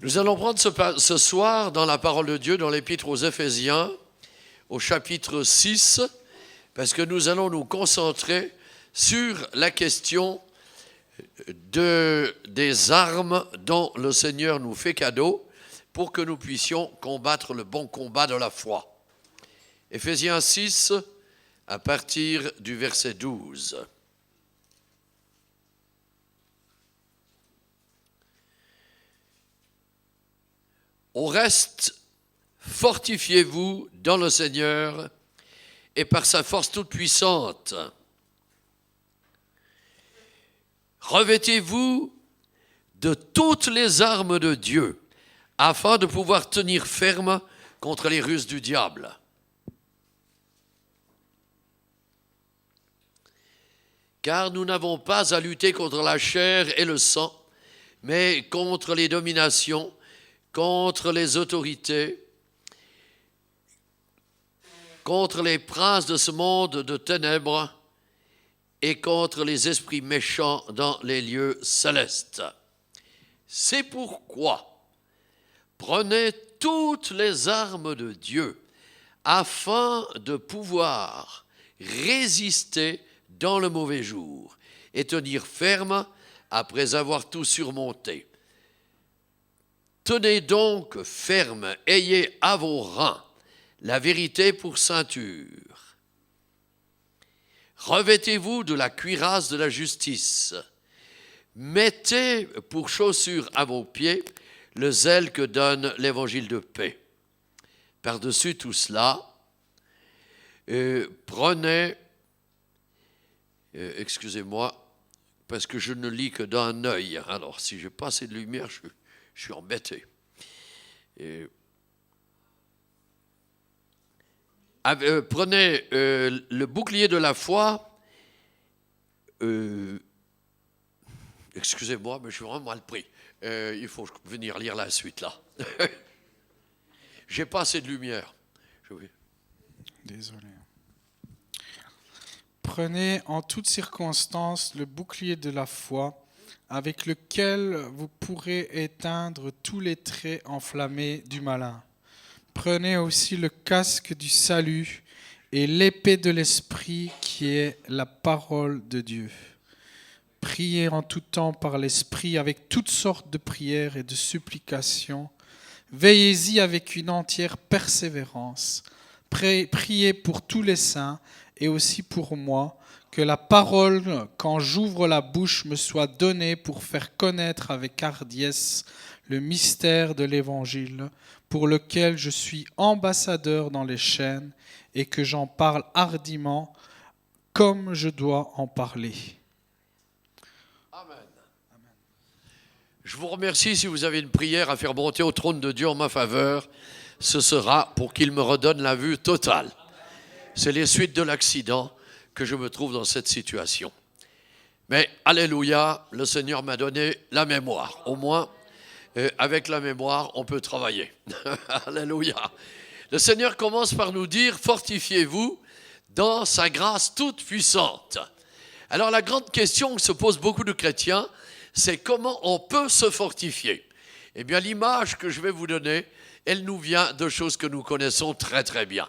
Nous allons prendre ce soir dans la parole de Dieu, dans l'épître aux Éphésiens, au chapitre 6, parce que nous allons nous concentrer sur la question des armes dont le Seigneur nous fait cadeau pour que nous puissions combattre le bon combat de la foi. Éphésiens 6, à partir du verset 12. Au reste, fortifiez-vous dans le Seigneur et par sa force toute puissante. Revêtez-vous de toutes les armes de Dieu afin de pouvoir tenir ferme contre les ruses du diable. Car nous n'avons pas à lutter contre la chair et le sang, mais contre les dominations, contre les autorités, contre les princes de ce monde de ténèbres et contre les esprits méchants dans les lieux célestes. C'est pourquoi prenez toutes les armes de Dieu afin de pouvoir résister dans le mauvais jour et tenir ferme après avoir tout surmonté. Tenez donc ferme, ayez à vos reins la vérité pour ceinture. Revêtez-vous de la cuirasse de la justice. Mettez pour chaussure à vos pieds le zèle que donne l'évangile de paix. Par-dessus tout cela, prenez, excusez-moi, parce que je ne lis que d'un œil. Alors, si je n'ai pas assez de lumière, je suis embêté. Prenez le bouclier de la foi. Excusez-moi, mais je suis vraiment mal pris. Il faut venir lire la suite là. J'ai pas assez de lumière. Désolé. Prenez en toutes circonstances le bouclier de la foi, avec lequel vous pourrez éteindre tous les traits enflammés du malin. Prenez aussi le casque du salut et l'épée de l'esprit qui est la parole de Dieu. Priez en tout temps par l'esprit avec toutes sortes de prières et de supplications. Veillez-y avec une entière persévérance. Priez pour tous les saints et aussi pour moi, que la parole, quand j'ouvre la bouche, me soit donnée pour faire connaître avec hardiesse le mystère de l'Évangile, pour lequel je suis ambassadeur dans les chaînes et que j'en parle hardiment comme je dois en parler. Amen. Je vous remercie si vous avez une prière à faire monter au trône de Dieu en ma faveur. Ce sera pour qu'il me redonne la vue totale. C'est les suites de l'accident que je me trouve dans cette situation. Mais, alléluia, le Seigneur m'a donné la mémoire. Au moins, avec la mémoire, on peut travailler. Alléluia. Le Seigneur commence par nous dire, fortifiez-vous dans sa grâce toute puissante. Alors, la grande question que se posent beaucoup de chrétiens, c'est comment on peut se fortifier. Eh bien, l'image que je vais vous donner, elle nous vient de choses que nous connaissons très très bien.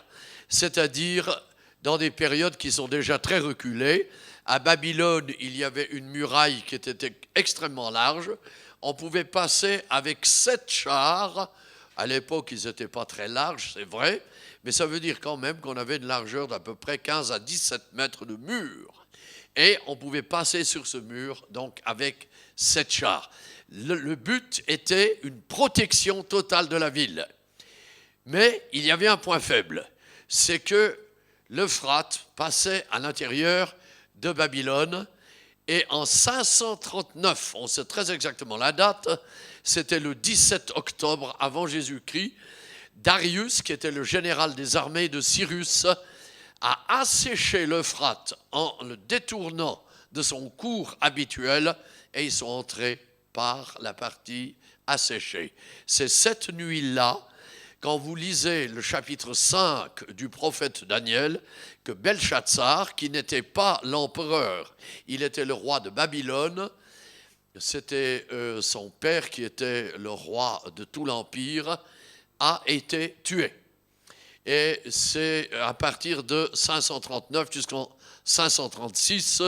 C'est-à-dire dans des périodes qui sont déjà très reculées. À Babylone, il y avait une muraille qui était extrêmement large. On pouvait passer avec 7 chars. À l'époque, ils n'étaient pas très larges, c'est vrai, mais ça veut dire quand même qu'on avait une largeur d'à peu près 15 à 17 mètres de mur. Et on pouvait passer sur ce mur, donc avec 7 chars. Le but était une protection totale de la ville. Mais il y avait un point faible, c'est que l'Euphrate passait à l'intérieur de Babylone et en 539, on sait très exactement la date, c'était le 17 octobre avant Jésus-Christ, Darius, qui était le général des armées de Cyrus, a asséché l'Euphrate en le détournant de son cours habituel et ils sont entrés par la partie asséchée. C'est cette nuit-là, quand vous lisez le chapitre 5 du prophète Daniel, que Belshazzar, qui n'était pas l'empereur, il était le roi de Babylone, c'était son père qui était le roi de tout l'Empire, a été tué. Et c'est à partir de 539 jusqu'en 536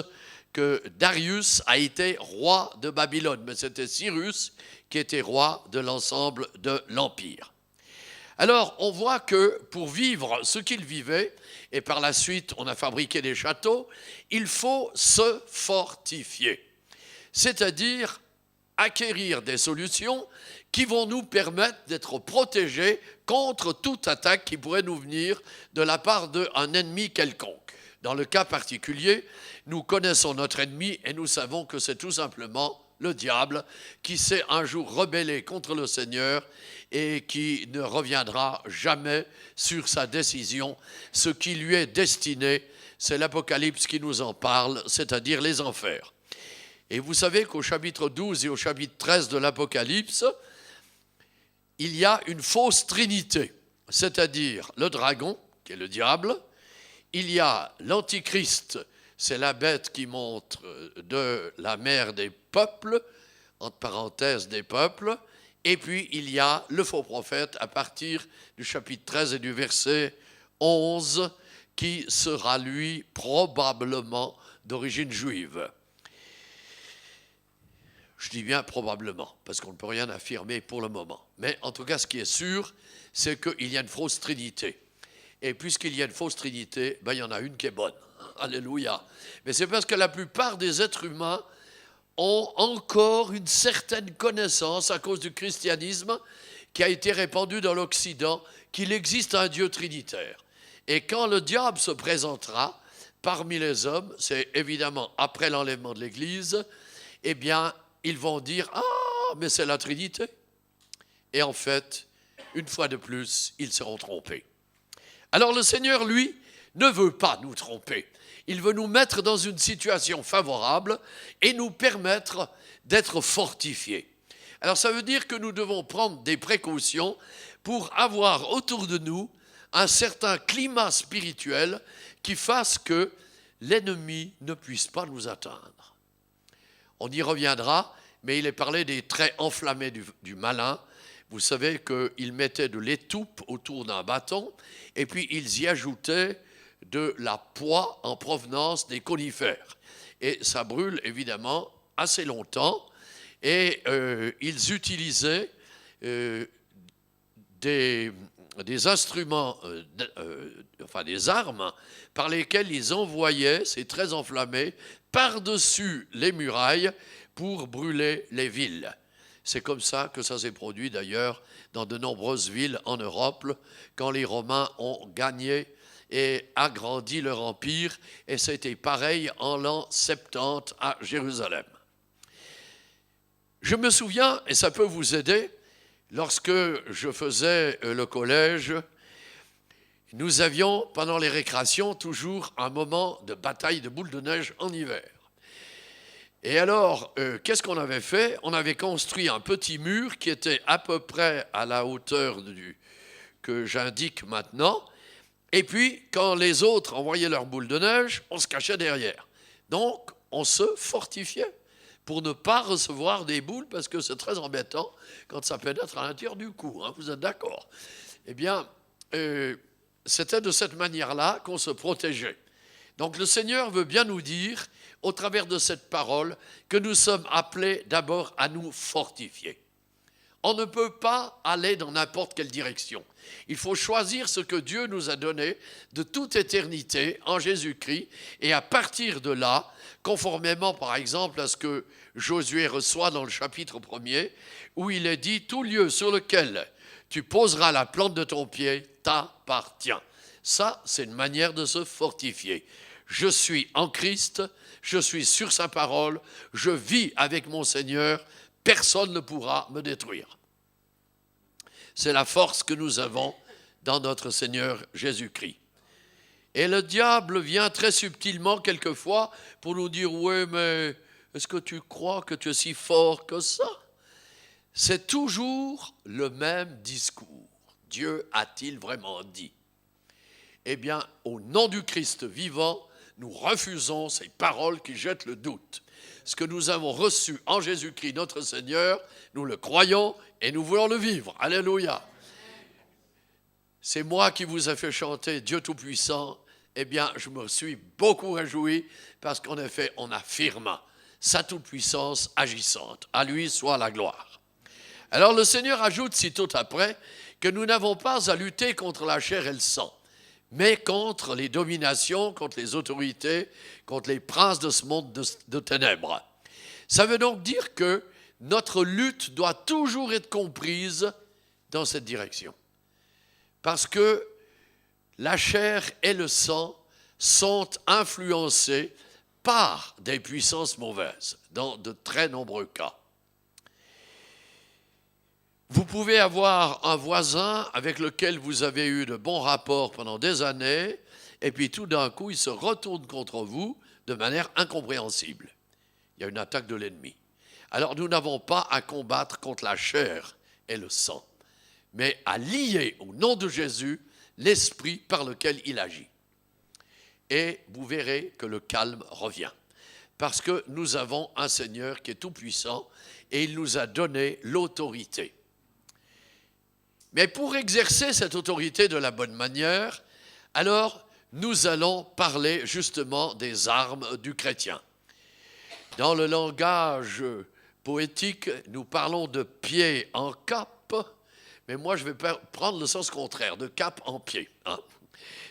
que Darius a été roi de Babylone. Mais c'était Cyrus qui était roi de l'ensemble de l'Empire. Alors, on voit que pour vivre ce qu'il vivait, et par la suite on a fabriqué des châteaux, il faut se fortifier. C'est-à-dire acquérir des solutions qui vont nous permettre d'être protégés contre toute attaque qui pourrait nous venir de la part d'un ennemi quelconque. Dans le cas particulier, nous connaissons notre ennemi et nous savons que c'est tout simplement le diable qui s'est un jour rebellé contre le Seigneur et qui ne reviendra jamais sur sa décision. Ce qui lui est destiné, c'est l'Apocalypse qui nous en parle, c'est-à-dire les enfers. Et vous savez qu'au chapitre 12 et au chapitre 13 de l'Apocalypse, il y a une fausse trinité, c'est-à-dire le dragon, qui est le diable, il y a l'antichrist, c'est la bête qui monte de la mère des peuples, entre parenthèses des peuples, et puis il y a le faux prophète à partir du chapitre 13 et du verset 11, qui sera lui probablement d'origine juive. Je dis bien probablement, parce qu'on ne peut rien affirmer pour le moment. Mais en tout cas, ce qui est sûr, c'est qu'il y a une fausse trinité. Et puisqu'il y a une fausse trinité, il y en a une qui est bonne. Alléluia. Mais c'est parce que la plupart des êtres humains ont encore une certaine connaissance à cause du christianisme qui a été répandu dans l'Occident, qu'il existe un Dieu trinitaire. Et quand le diable se présentera parmi les hommes, c'est évidemment après l'enlèvement de l'Église, eh bien, ils vont dire « Ah, mais c'est la Trinité ». Et en fait, une fois de plus, ils seront trompés. Alors le Seigneur, lui, ne veut pas nous tromper. Il veut nous mettre dans une situation favorable et nous permettre d'être fortifiés. Alors ça veut dire que nous devons prendre des précautions pour avoir autour de nous un certain climat spirituel qui fasse que l'ennemi ne puisse pas nous atteindre. On y reviendra, mais il est parlé des traits enflammés du malin. Vous savez qu'ils mettaient de l'étoupe autour d'un bâton et puis ils y ajoutaient de la poix en provenance des conifères. Et ça brûle évidemment assez longtemps et ils utilisaient des instruments, enfin des armes par lesquelles ils envoyaient ces traits enflammés par-dessus les murailles pour brûler les villes. C'est comme ça que ça s'est produit d'ailleurs dans de nombreuses villes en Europe quand les Romains ont gagné et agrandi leur empire, et c'était pareil en l'an 70 à Jérusalem. Je me souviens, et ça peut vous aider, lorsque je faisais le collège, nous avions pendant les récréations toujours un moment de bataille de boules de neige en hiver. Et alors, qu'est-ce qu'on avait fait ? On avait construit un petit mur qui était à peu près à la hauteur que j'indique maintenant. Et puis, quand les autres envoyaient leurs boules de neige, on se cachait derrière. Donc, on se fortifiait pour ne pas recevoir des boules, parce que c'est très embêtant quand ça pénètre à l'intérieur du cou. Vous êtes d'accord ? Eh bien, c'était de cette manière-là qu'on se protégeait. Donc, le Seigneur veut bien nous dire, au travers de cette parole, que nous sommes appelés d'abord à nous fortifier. On ne peut pas aller dans n'importe quelle direction. Il faut choisir ce que Dieu nous a donné de toute éternité en Jésus-Christ, et à partir de là, conformément par exemple à ce que Josué reçoit dans le chapitre 1er, où il est dit « Tout lieu sur lequel tu poseras la plante de ton pied t'appartient ». Ça, c'est une manière de se fortifier. Je suis en Christ, je suis sur sa parole, je vis avec mon Seigneur, personne ne pourra me détruire. C'est la force que nous avons dans notre Seigneur Jésus-Christ. Et le diable vient très subtilement quelquefois pour nous dire « Oui, mais est-ce que tu crois que tu es si fort que ça ?» C'est toujours le même discours. Dieu a-t-il vraiment dit ? Eh bien, au nom du Christ vivant, nous refusons ces paroles qui jettent le doute. Ce que nous avons reçu en Jésus-Christ notre Seigneur, nous le croyons et nous voulons le vivre. Alléluia. C'est moi qui vous ai fait chanter Dieu Tout-Puissant. Eh bien, je me suis beaucoup réjoui parce qu'en effet, on affirme sa toute-puissance agissante. À lui soit la gloire. Alors le Seigneur ajoute sitôt après que nous n'avons pas à lutter contre la chair et le sang, mais contre les dominations, contre les autorités, contre les princes de ce monde de ténèbres. Ça veut donc dire que notre lutte doit toujours être comprise dans cette direction. Parce que la chair et le sang sont influencés par des puissances mauvaises, dans de très nombreux cas. Vous pouvez avoir un voisin avec lequel vous avez eu de bons rapports pendant des années, et puis tout d'un coup, il se retourne contre vous de manière incompréhensible. Il y a une attaque de l'ennemi. Alors nous n'avons pas à combattre contre la chair et le sang, mais à lier au nom de Jésus l'esprit par lequel il agit. Et vous verrez que le calme revient. Parce que nous avons un Seigneur qui est tout-puissant et il nous a donné l'autorité. Mais pour exercer cette autorité de la bonne manière, alors nous allons parler justement des armes du chrétien. Dans le langage poétique, nous parlons de pied en cap, mais moi je vais prendre le sens contraire, de cap en pied.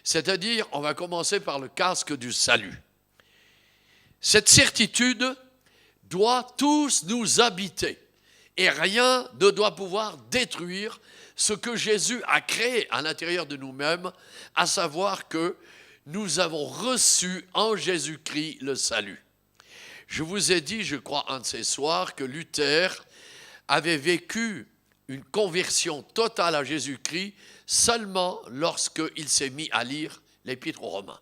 C'est-à-dire, on va commencer par le casque du salut. Cette certitude doit tous nous habiter et rien ne doit pouvoir détruire ce que Jésus a créé à l'intérieur de nous-mêmes, à savoir que nous avons reçu en Jésus-Christ le salut. Je vous ai dit, je crois, un de ces soirs, que Luther avait vécu une conversion totale à Jésus-Christ seulement lorsqu'il s'est mis à lire l'Épître aux Romains.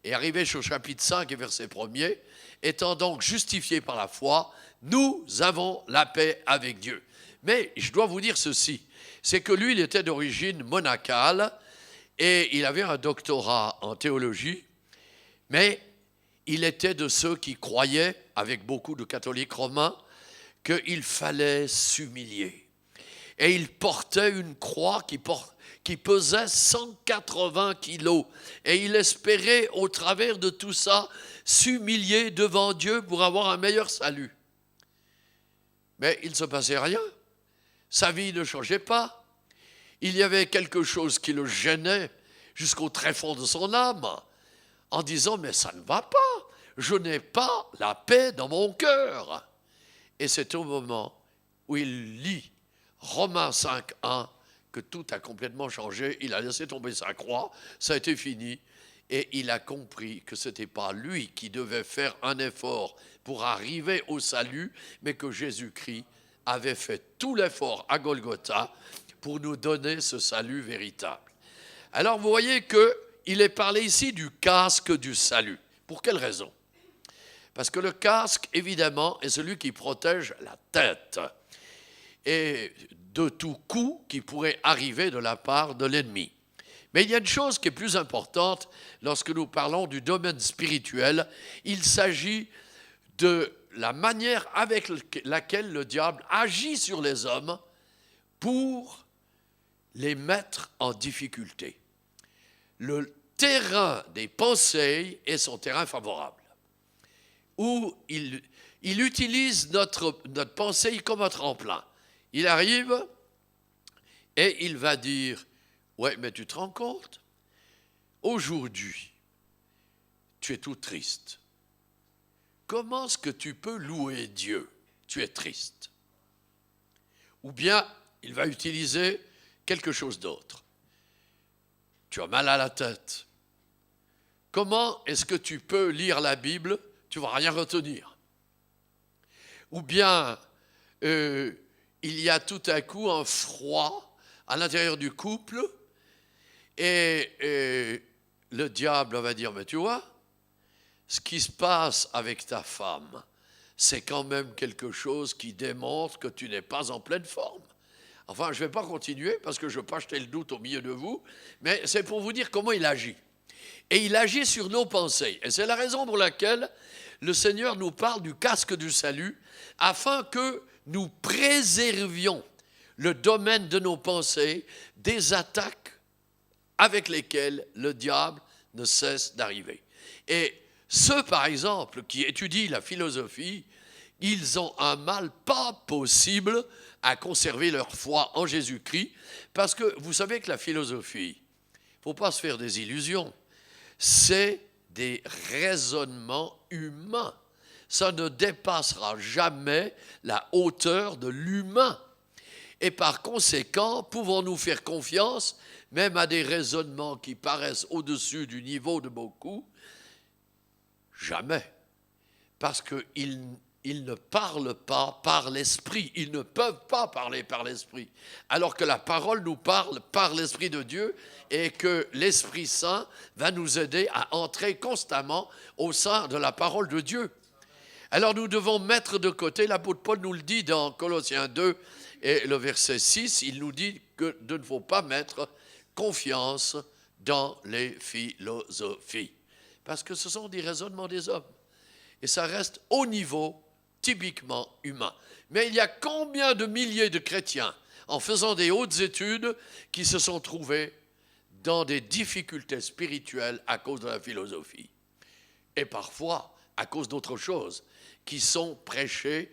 Et arrivé au chapitre 5 et verset 1er, étant donc justifiés par la foi, nous avons la paix avec Dieu. Mais je dois vous dire ceci, c'est que lui, il était d'origine monacale et il avait un doctorat en théologie, mais il était de ceux qui croyaient, avec beaucoup de catholiques romains, qu'il fallait s'humilier. Et il portait une croix qui pesait 180 kilos. Et il espérait, au travers de tout ça, s'humilier devant Dieu pour avoir un meilleur salut. Mais il ne se passait rien. Sa vie ne changeait pas. Il y avait quelque chose qui le gênait jusqu'au tréfonds de son âme, en disant « mais ça ne va pas, je n'ai pas la paix dans mon cœur ». Et c'est au moment où il lit Romains 5.1 que tout a complètement changé. Il a laissé tomber sa croix, ça a été fini. Et il a compris que ce n'était pas lui qui devait faire un effort pour arriver au salut, mais que Jésus-Christ avait fait tout l'effort à Golgotha pour nous donner ce salut véritable. Alors vous voyez qu'il est parlé ici du casque du salut. Pour quelle raison ? Parce que le casque, évidemment, est celui qui protège la tête et de tout coup qui pourrait arriver de la part de l'ennemi. Mais il y a une chose qui est plus importante lorsque nous parlons du domaine spirituel. Il s'agit de la manière avec laquelle le diable agit sur les hommes pour les mettre en difficulté. Le terrain des pensées est son terrain favorable, où il utilise notre pensée comme un tremplin. Il arrive et il va dire « Ouais, mais tu te rends compte ? Aujourd'hui, tu es tout triste. Comment est-ce que tu peux louer Dieu ? Tu es triste. » Ou bien, il va utiliser quelque chose d'autre. « Tu as mal à la tête. Comment est-ce que tu peux lire la Bible ? Tu ne vas rien retenir. » Ou bien, il y a tout à coup un froid à l'intérieur du couple et le diable va dire, mais tu vois, ce qui se passe avec ta femme, c'est quand même quelque chose qui démontre que tu n'es pas en pleine forme. Enfin, je ne vais pas continuer parce que je ne veux pas jeter le doute au milieu de vous, mais c'est pour vous dire comment il agit. Et il agit sur nos pensées. Et c'est la raison pour laquelle le Seigneur nous parle du casque du salut, afin que nous préservions le domaine de nos pensées des attaques avec lesquelles le diable ne cesse d'arriver. Et ceux, par exemple, qui étudient la philosophie, ils ont un mal pas possible à conserver leur foi en Jésus-Christ, parce que vous savez que la philosophie, il ne faut pas se faire des illusions, c'est des raisonnements humains. Ça ne dépassera jamais la hauteur de l'humain. Et par conséquent, pouvons-nous faire confiance, même à des raisonnements qui paraissent au-dessus du niveau de beaucoup? Jamais. Parce qu'ils ne parlent pas par l'esprit. Ils ne peuvent pas parler par l'esprit. Alors que la parole nous parle par l'Esprit de Dieu et que l'Esprit Saint va nous aider à entrer constamment au sein de la parole de Dieu. Alors nous devons mettre de côté, l'apôtre Paul nous le dit dans Colossiens 2 et le verset 6, il nous dit que de ne faut pas mettre confiance dans les philosophies. Parce que ce sont des raisonnements des hommes. Et ça reste au niveau typiquement humain. Mais il y a combien de milliers de chrétiens, en faisant des hautes études, qui se sont trouvés dans des difficultés spirituelles à cause de la philosophie. Et parfois, à cause d'autres choses qui sont prêchées.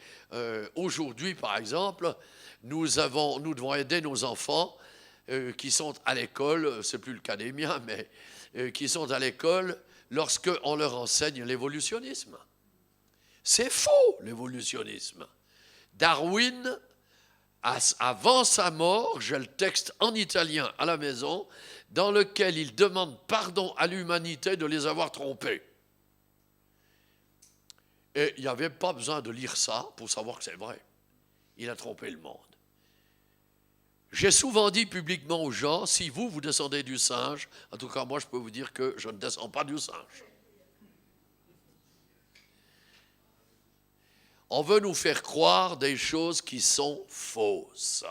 Aujourd'hui, par exemple, nous devons aider nos enfants qui sont à l'école, c'est plus le cas des miens, mais qui sont à l'école lorsqu'on leur enseigne l'évolutionnisme. C'est faux, l'évolutionnisme. Darwin, avant sa mort, j'ai le texte en italien à la maison, dans lequel il demande pardon à l'humanité de les avoir trompés. Et il n'y avait pas besoin de lire ça pour savoir que c'est vrai. Il a trompé le monde. J'ai souvent dit publiquement aux gens, si vous descendez du singe, en tout cas moi je peux vous dire que je ne descends pas du singe. On veut nous faire croire des choses qui sont fausses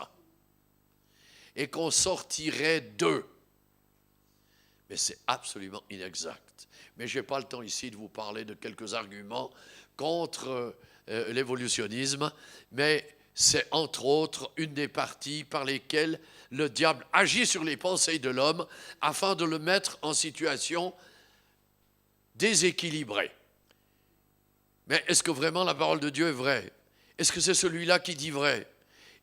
et qu'on sortirait d'eux. Mais c'est absolument inexact. Mais je n'ai pas le temps ici de vous parler de quelques arguments contre l'évolutionnisme, mais c'est entre autres une des parties par lesquelles le diable agit sur les pensées de l'homme afin de le mettre en situation déséquilibrée. Mais est-ce que vraiment la parole de Dieu est vraie? Est-ce que c'est celui-là qui dit vrai?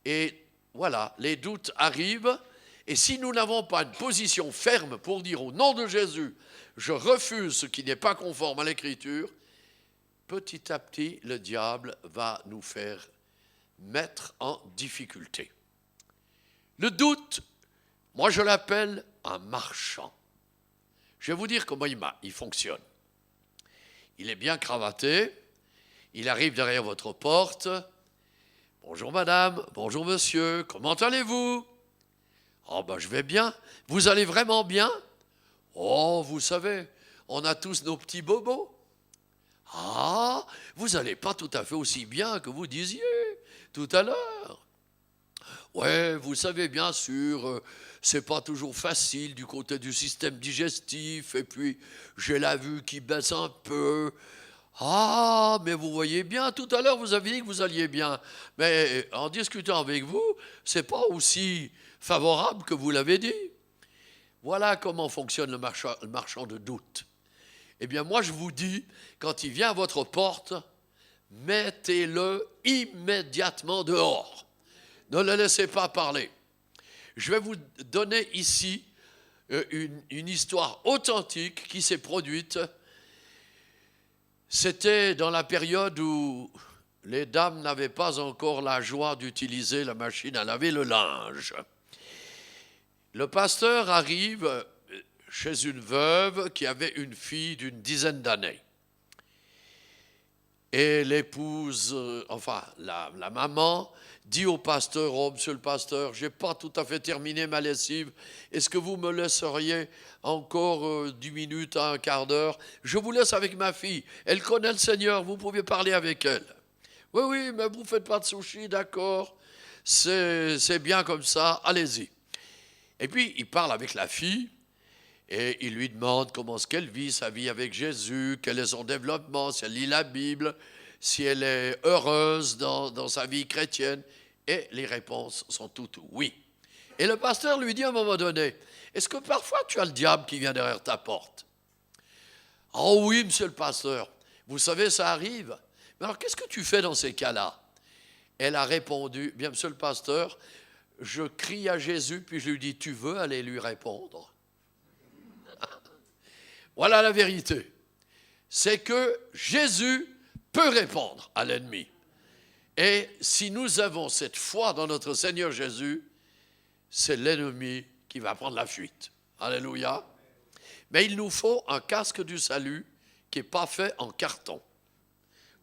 Et voilà, les doutes arrivent. Et si nous n'avons pas une position ferme pour dire au nom de Jésus, je refuse ce qui n'est pas conforme à l'Écriture, petit à petit, le diable va nous faire mettre en difficulté. Le doute, moi je l'appelle un marchand. Je vais vous dire comment il fonctionne. Il est bien cravaté, il arrive derrière votre porte. Bonjour madame, bonjour monsieur, comment allez-vous? Oh ben je vais bien. Vous allez vraiment bien? Oh, vous savez, on a tous nos petits bobos. Ah, vous n'allez pas tout à fait aussi bien que vous disiez tout à l'heure. Ouais, vous savez, bien sûr, c'est pas toujours facile du côté du système digestif, et puis j'ai la vue qui baisse un peu. Ah, mais vous voyez bien, tout à l'heure vous aviez dit que vous alliez bien, mais en discutant avec vous, c'est pas aussi favorable que vous l'avez dit. Voilà comment fonctionne le marchand de doute. Eh bien, moi, je vous dis, quand il vient à votre porte, mettez-le immédiatement dehors. Ne le laissez pas parler. Je vais vous donner ici une histoire authentique qui s'est produite. C'était dans la période où les dames n'avaient pas encore la joie d'utiliser la machine à laver le linge. Le pasteur arrive chez une veuve qui avait une fille d'une dizaine d'années. Et l'épouse, la maman, dit au pasteur, « Oh, monsieur le pasteur, je n'ai pas tout à fait terminé ma lessive. Est-ce que vous me laisseriez encore 10 minutes à un quart d'heure? Je vous laisse avec ma fille. Elle connaît le Seigneur, vous pouvez parler avec elle. » « Oui, oui, mais vous ne faites pas de sushi, d'accord. C'est bien comme ça, allez-y. » Et puis, il parle avec la fille. Et il lui demande comment est-ce qu'elle vit sa vie avec Jésus, quel est son développement, si elle lit la Bible, si elle est heureuse dans sa vie chrétienne. Et les réponses sont toutes oui. Et le pasteur lui dit à un moment donné, est-ce que parfois tu as le diable qui vient derrière ta porte? Oh oui, monsieur le pasteur, vous savez, ça arrive. Mais alors qu'est-ce que tu fais dans ces cas-là? Elle a répondu, bien monsieur le pasteur, je crie à Jésus, puis je lui dis, tu veux aller lui répondre? Voilà la vérité. C'est que Jésus peut répondre à l'ennemi. Et si nous avons cette foi dans notre Seigneur Jésus, c'est l'ennemi qui va prendre la fuite. Alléluia. Mais il nous faut un casque du salut qui n'est pas fait en carton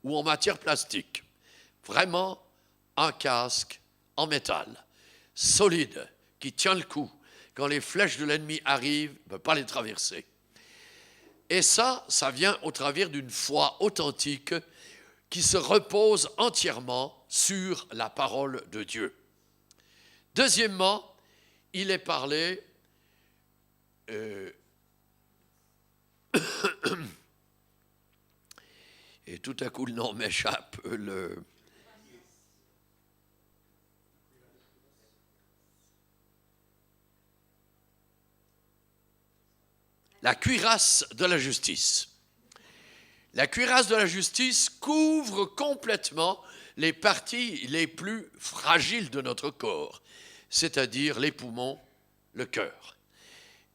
ou en matière plastique. Vraiment un casque en métal, solide, qui tient le coup. Quand les flèches de l'ennemi arrivent, il ne peut pas les traverser. Et ça vient au travers d'une foi authentique qui se repose entièrement sur la parole de Dieu. Deuxièmement, il est parlé et tout à coup le nom m'échappe, la cuirasse de la justice. La cuirasse de la justice couvre complètement les parties les plus fragiles de notre corps, c'est-à-dire les poumons, le cœur.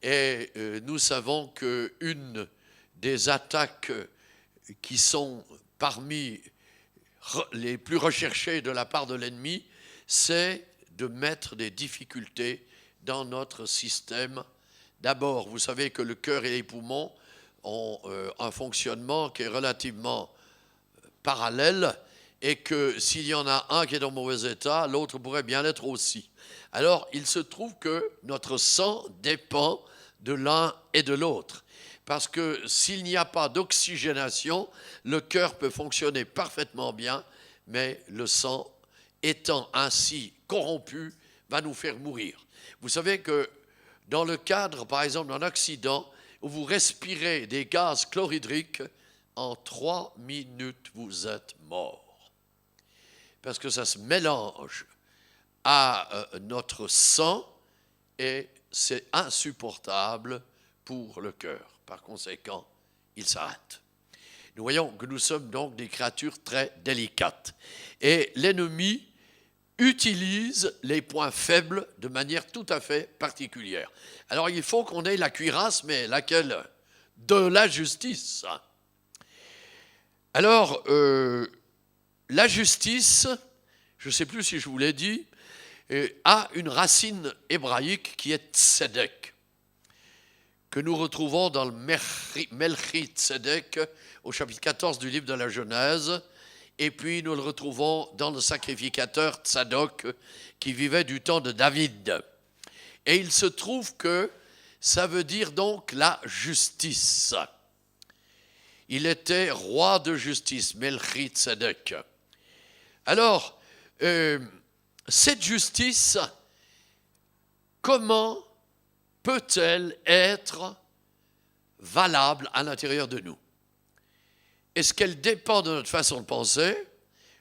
Et nous savons qu'une des attaques qui sont parmi les plus recherchées de la part de l'ennemi, c'est de mettre des difficultés dans notre système. D'abord, vous savez que le cœur et les poumons ont un fonctionnement qui est relativement parallèle et que s'il y en a un qui est en mauvais état, l'autre pourrait bien l'être aussi. Alors, il se trouve que notre sang dépend de l'un et de l'autre. Parce que s'il n'y a pas d'oxygénation, le cœur peut fonctionner parfaitement bien, mais le sang, étant ainsi corrompu, va nous faire mourir. Vous savez que dans le cadre, par exemple, d'un accident où vous respirez des gaz chlorhydriques, en 3 minutes, vous êtes mort. Parce que ça se mélange à notre sang et c'est insupportable pour le cœur. Par conséquent, il s'arrête. Nous voyons que nous sommes donc des créatures très délicates. Et l'ennemi utilise les points faibles de manière tout à fait particulière. Alors il faut qu'on ait la cuirasse, mais laquelle? De la justice. Alors, la justice, je ne sais plus si je vous l'ai dit, a une racine hébraïque qui est tzedek, que nous retrouvons dans le Melchi Tzedek, au chapitre 14 du livre de la Genèse, et puis nous le retrouvons dans le sacrificateur Tzadok, qui vivait du temps de David. Et il se trouve que ça veut dire donc la justice. Il était roi de justice, Melchi Tzedek. Alors, cette justice, comment peut-elle être valable à l'intérieur de nous? Est-ce qu'elle dépend de notre façon de penser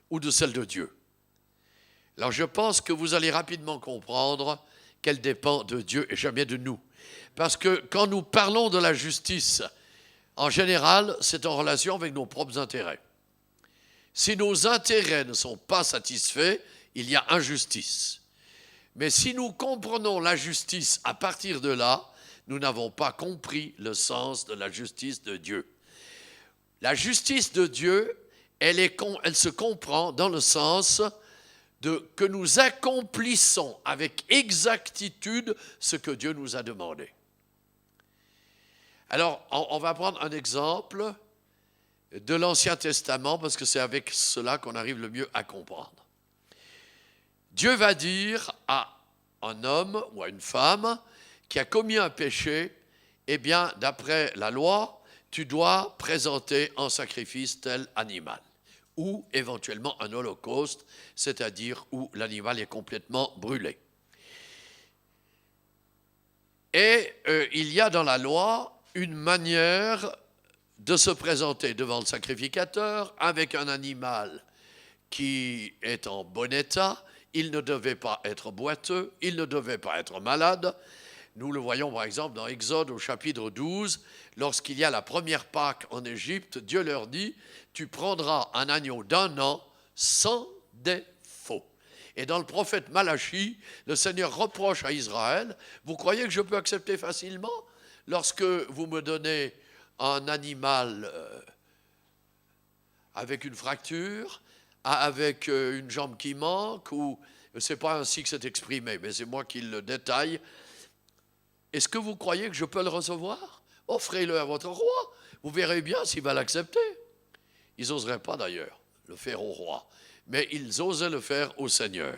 ou de celle de Dieu? Alors je pense que vous allez rapidement comprendre qu'elle dépend de Dieu et jamais de nous. Parce que quand nous parlons de la justice, en général, c'est en relation avec nos propres intérêts. Si nos intérêts ne sont pas satisfaits, il y a injustice. Mais si nous comprenons la justice à partir de là, nous n'avons pas compris le sens de la justice de Dieu. La justice de Dieu, elle se comprend dans le sens que nous accomplissons avec exactitude ce que Dieu nous a demandé. Alors, on va prendre un exemple de l'Ancien Testament parce que c'est avec cela qu'on arrive le mieux à comprendre. Dieu va dire à un homme ou à une femme qui a commis un péché, eh bien, d'après la loi, tu dois présenter en sacrifice tel animal, ou éventuellement un holocauste, c'est-à-dire où l'animal est complètement brûlé. Et il y a dans la loi une manière de se présenter devant le sacrificateur avec un animal qui est en bon état. Il ne devait pas être boiteux, il ne devait pas être malade. Nous le voyons par exemple dans Exode au chapitre 12, lorsqu'il y a la première Pâque en Égypte, Dieu leur dit, tu prendras un agneau d'1 an sans défaut. Et dans le prophète Malachie, le Seigneur reproche à Israël, vous croyez que je peux accepter facilement lorsque vous me donnez un animal avec une fracture, avec une jambe qui manque, ou ce n'est pas ainsi que c'est exprimé, mais c'est moi qui le détaille. Est-ce que vous croyez que je peux le recevoir? Offrez-le à votre roi, vous verrez bien s'il va l'accepter. Ils n'oseraient pas d'ailleurs le faire au roi, mais ils osaient le faire au Seigneur.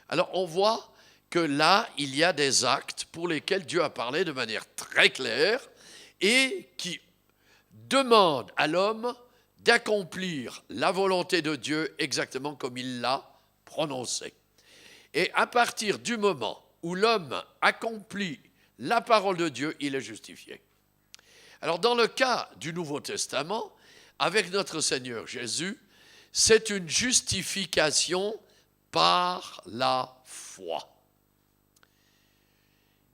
Alors on voit que là, il y a des actes pour lesquels Dieu a parlé de manière très claire et qui demandent à l'homme d'accomplir la volonté de Dieu exactement comme il l'a prononcée. Et à partir du moment où l'homme accomplit la parole de Dieu, il est justifié. Alors dans le cas du Nouveau Testament, avec notre Seigneur Jésus, c'est une justification par la foi.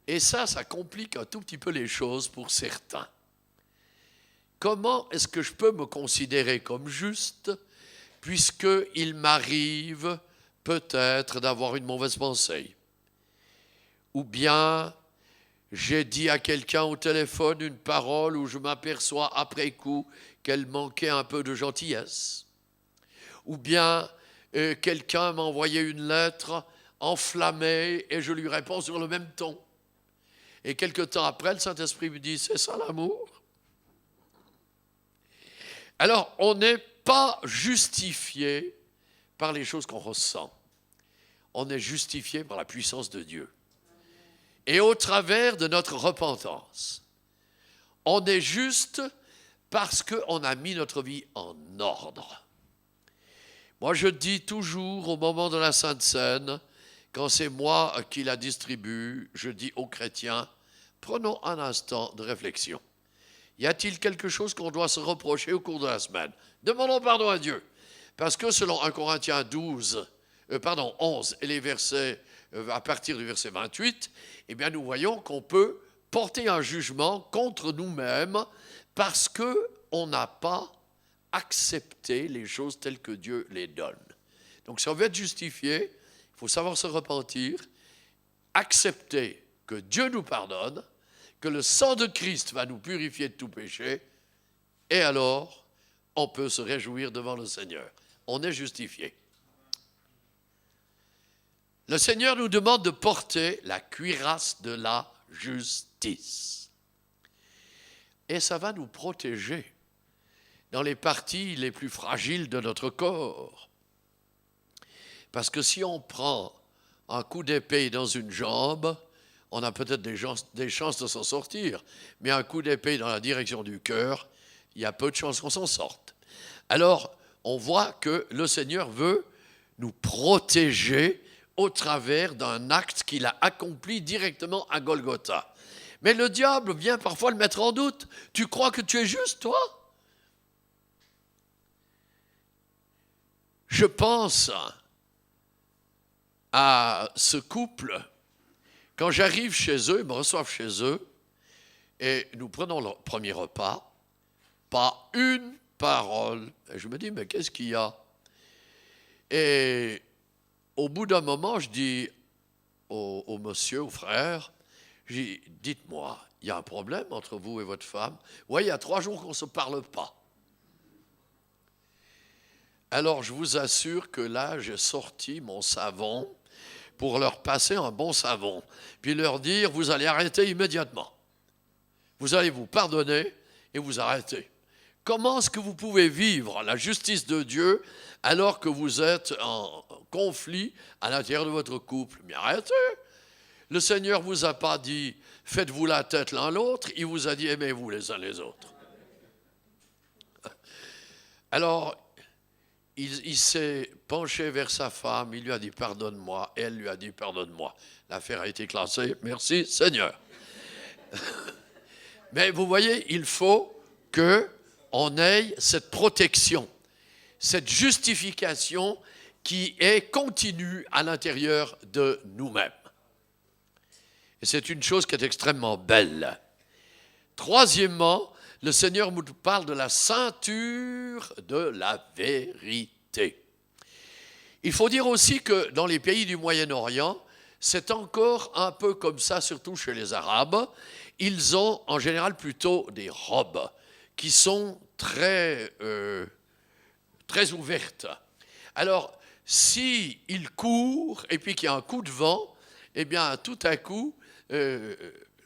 Et ça complique un tout petit peu les choses pour certains. Comment est-ce que je peux me considérer comme juste puisqu'il m'arrive peut-être d'avoir une mauvaise pensée? Ou bien j'ai dit à quelqu'un au téléphone une parole où je m'aperçois après coup qu'elle manquait un peu de gentillesse. Ou bien quelqu'un m'a envoyé une lettre enflammée et je lui réponds sur le même ton. Et quelque temps après, le Saint-Esprit me dit, c'est ça l'amour? Alors, on n'est pas justifié par les choses qu'on ressent. On est justifié par la puissance de Dieu. Et au travers de notre repentance, on est juste parce qu'on a mis notre vie en ordre. Moi, je dis toujours au moment de la Sainte Seine, quand c'est moi qui la distribue, je dis aux chrétiens, prenons un instant de réflexion. Y a-t-il quelque chose qu'on doit se reprocher au cours de la semaine? Demandons pardon à Dieu. Parce que selon 1 Corinthiens 11, et les versets, à partir du verset 28, eh bien nous voyons qu'on peut porter un jugement contre nous-mêmes parce qu'on n'a pas accepté les choses telles que Dieu les donne. Donc si on veut être justifié, il faut savoir se repentir, accepter que Dieu nous pardonne, que le sang de Christ va nous purifier de tout péché, et alors on peut se réjouir devant le Seigneur. On est justifié. Le Seigneur nous demande de porter la cuirasse de la justice. Et ça va nous protéger dans les parties les plus fragiles de notre corps. Parce que si on prend un coup d'épée dans une jambe, on a peut-être des chances de s'en sortir, mais un coup d'épée dans la direction du cœur, il y a peu de chances qu'on s'en sorte. Alors, on voit que le Seigneur veut nous protéger au travers d'un acte qu'il a accompli directement à Golgotha. Mais le diable vient parfois le mettre en doute. Tu crois que tu es juste, toi? Je pense à ce couple. Quand j'arrive chez eux, ils me reçoivent chez eux, et nous prenons le premier repas, pas une parole. Et je me dis, mais qu'est-ce qu'il y a? Et au bout d'un moment, je dis au monsieur, au frère, je dis, dites-moi, il y a un problème entre vous et votre femme? Oui, il y a 3 jours qu'on ne se parle pas. Alors, je vous assure que là, j'ai sorti mon savon pour leur passer un bon savon, puis leur dire, vous allez arrêter immédiatement. Vous allez vous pardonner et vous arrêtez. Comment est-ce que vous pouvez vivre la justice de Dieu alors que vous êtes en conflit à l'intérieur de votre couple? Mais arrêtez. Le Seigneur ne vous a pas dit, faites-vous la tête l'un l'autre, il vous a dit, aimez-vous les uns les autres. Alors, il s'est penché vers sa femme, il lui a dit, pardonne-moi, et elle lui a dit, pardonne-moi. L'affaire a été classée, merci Seigneur. Mais vous voyez, il faut qu'on ait cette protection, cette justification qui est continue à l'intérieur de nous-mêmes. Et c'est une chose qui est extrêmement belle. Troisièmement, le Seigneur nous parle de la ceinture de la vérité. Il faut dire aussi que dans les pays du Moyen-Orient, c'est encore un peu comme ça, surtout chez les Arabes. Ils ont en général plutôt des robes qui sont très ouvertes. Alors, s'ils courent et puis qu'il y a un coup de vent, eh bien, tout à coup, le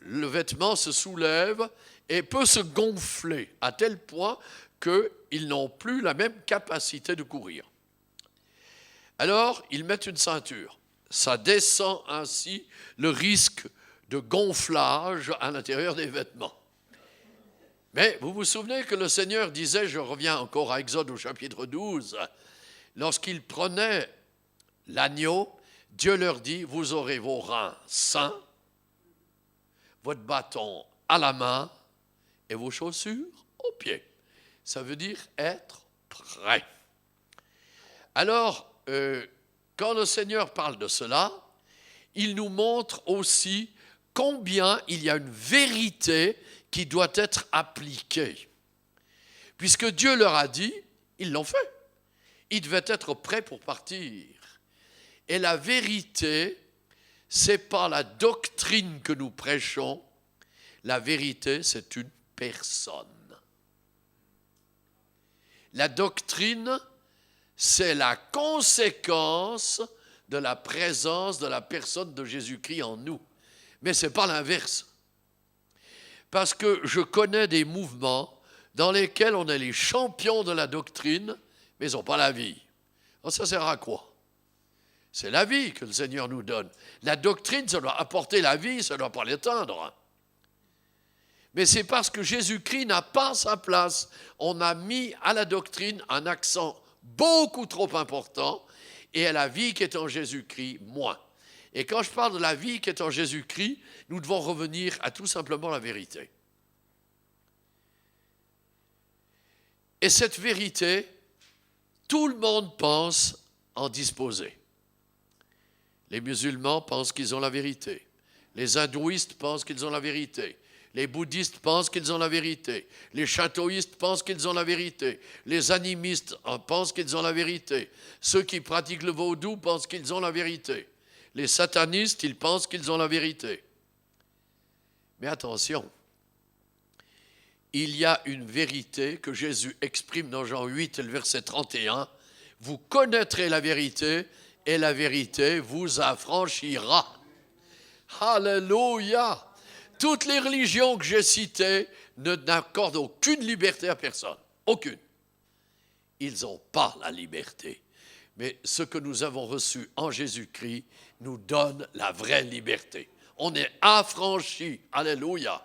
vêtement se soulève et peut se gonfler à tel point qu'ils n'ont plus la même capacité de courir. Alors, ils mettent une ceinture. Ça descend ainsi le risque de gonflage à l'intérieur des vêtements. Mais vous vous souvenez que le Seigneur disait, je reviens encore à Exode au chapitre 12, lorsqu'il prenait l'agneau, Dieu leur dit, vous aurez vos reins sains, votre bâton à la main et vos chaussures aux pieds. Ça veut dire être prêt. Alors, quand le Seigneur parle de cela, il nous montre aussi combien il y a une vérité qui doit être appliquée. Puisque Dieu leur a dit, ils l'ont fait. Ils devaient être prêts pour partir. Et la vérité, ce n'est pas la doctrine que nous prêchons, la vérité, c'est une personne. La doctrine, c'est la conséquence de la présence de la personne de Jésus-Christ en nous. Mais ce n'est pas l'inverse. Parce que je connais des mouvements dans lesquels on est les champions de la doctrine, mais ils n'ont pas la vie. Alors ça sert à quoi? C'est la vie que le Seigneur nous donne. La doctrine, ça doit apporter la vie, ça ne doit pas l'éteindre. Mais c'est parce que Jésus-Christ n'a pas sa place. On a mis à la doctrine un accent beaucoup trop important et à la vie qui est en Jésus-Christ, moins. Et quand je parle de la vie qui est en Jésus-Christ, nous devons revenir à tout simplement la vérité. Et cette vérité, tout le monde pense en disposer. Les musulmans pensent qu'ils ont la vérité. Les hindouistes pensent qu'ils ont la vérité. Les bouddhistes pensent qu'ils ont la vérité. Les shintoïstes pensent qu'ils ont la vérité. Les animistes pensent qu'ils ont la vérité. Ceux qui pratiquent le vaudou pensent qu'ils ont la vérité. Les satanistes, ils pensent qu'ils ont la vérité. Mais attention, il y a une vérité que Jésus exprime dans Jean 8, le verset 31. Vous connaîtrez la vérité et la vérité vous affranchira. Alléluia! Toutes les religions que j'ai citées n'accordent aucune liberté à personne. Aucune. Ils n'ont pas la liberté. Mais ce que nous avons reçu en Jésus-Christ nous donne la vraie liberté. On est affranchis. Alléluia.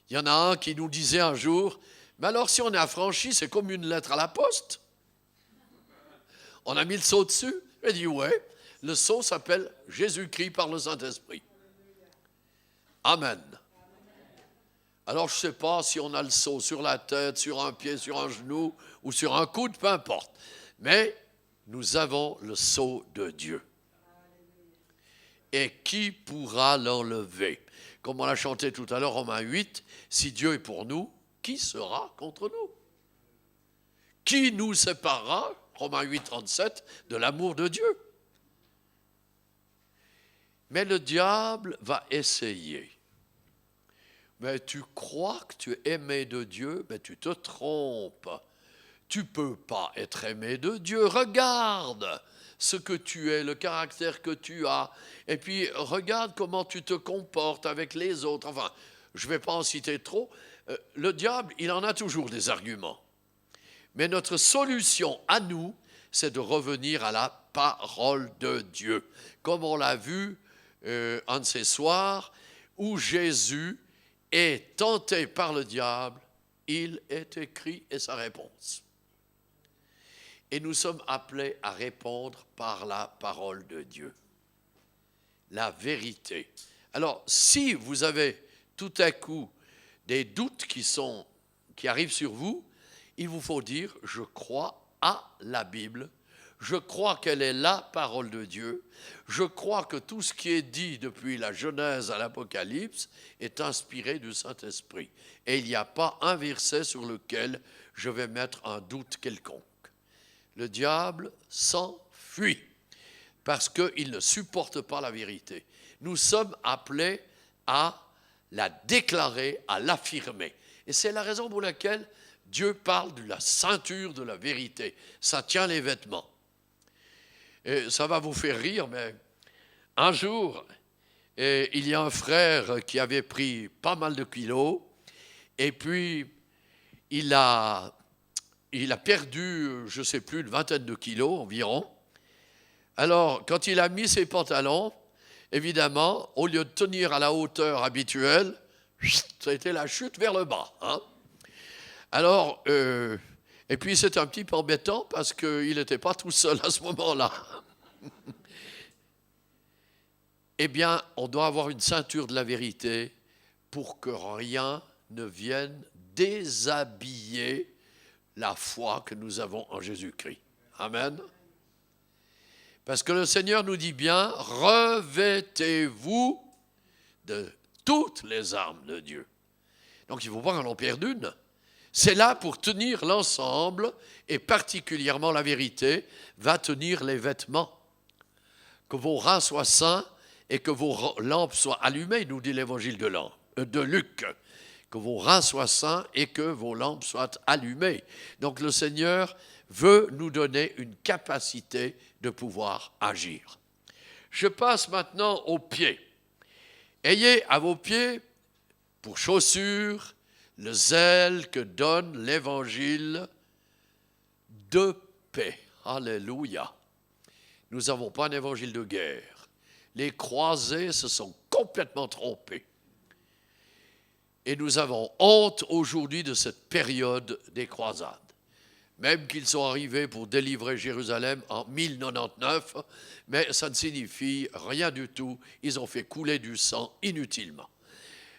Il y en a un qui nous disait un jour, mais alors si on est affranchi, c'est comme une lettre à la poste. On a mis le sceau dessus. J'ai dit, ouais, le sceau s'appelle Jésus-Christ par le Saint-Esprit. Amen. Alors, je ne sais pas si on a le sceau sur la tête, sur un pied, sur un genou ou sur un coude, peu importe. Mais nous avons le sceau de Dieu. Et qui pourra l'enlever? Comme on l'a chanté tout à l'heure, Romains 8, si Dieu est pour nous, qui sera contre nous? Qui nous séparera, Romains 8, 37, de l'amour de Dieu? Mais le diable va essayer. Mais tu crois que tu es aimé de Dieu, mais tu te trompes. Tu ne peux pas être aimé de Dieu. Regarde ce que tu es, le caractère que tu as. Et puis regarde comment tu te comportes avec les autres. Enfin, je ne vais pas en citer trop. Le diable, il en a toujours des arguments. Mais notre solution à nous, c'est de revenir à la parole de Dieu. Comme on l'a vu un de ces soirs où Jésus est tenté par le diable, il est écrit et sa réponse. Et nous sommes appelés à répondre par la parole de Dieu. La vérité. Alors, si vous avez tout à coup des doutes qui arrivent sur vous, il vous faut dire, je crois à la Bible, je crois qu'elle est la parole de Dieu, je crois que tout ce qui est dit depuis la Genèse à l'Apocalypse est inspiré du Saint-Esprit. Et il n'y a pas un verset sur lequel je vais mettre un doute quelconque. Le diable s'enfuit parce qu'il ne supporte pas la vérité. Nous sommes appelés à la déclarer, à l'affirmer. Et c'est la raison pour laquelle Dieu parle de la ceinture de la vérité. Ça tient les vêtements. Et ça va vous faire rire, mais un jour, il y a un frère qui avait pris pas mal de kilos, et puis il a perdu, je ne sais plus, une vingtaine de kilos environ. Alors, quand il a mis ses pantalons, évidemment, au lieu de tenir à la hauteur habituelle, ça a été la chute vers le bas. Hein. Alors, et puis c'est un petit peu embêtant parce qu'il n'était pas tout seul à ce moment-là. Eh bien, on doit avoir une ceinture de la vérité pour que rien ne vienne déshabiller la foi que nous avons en Jésus-Christ. Amen. Parce que le Seigneur nous dit bien, revêtez-vous de toutes les armes de Dieu. Donc il ne faut pas qu'on en perde une. C'est là pour tenir l'ensemble, et particulièrement la vérité va tenir les vêtements. Que vos reins soient saints et que vos lampes soient allumées, nous dit l'évangile de Luc. Que vos reins soient saints et que vos lampes soient allumées. Donc le Seigneur veut nous donner une capacité de pouvoir agir. Je passe maintenant aux pieds. Ayez à vos pieds pour chaussures le zèle que donne l'évangile de paix. Alléluia. Nous n'avons pas un évangile de guerre. Les croisés se sont complètement trompés. Et nous avons honte aujourd'hui de cette période des croisades. Même qu'ils sont arrivés pour délivrer Jérusalem en 1099, mais ça ne signifie rien du tout. Ils ont fait couler du sang inutilement.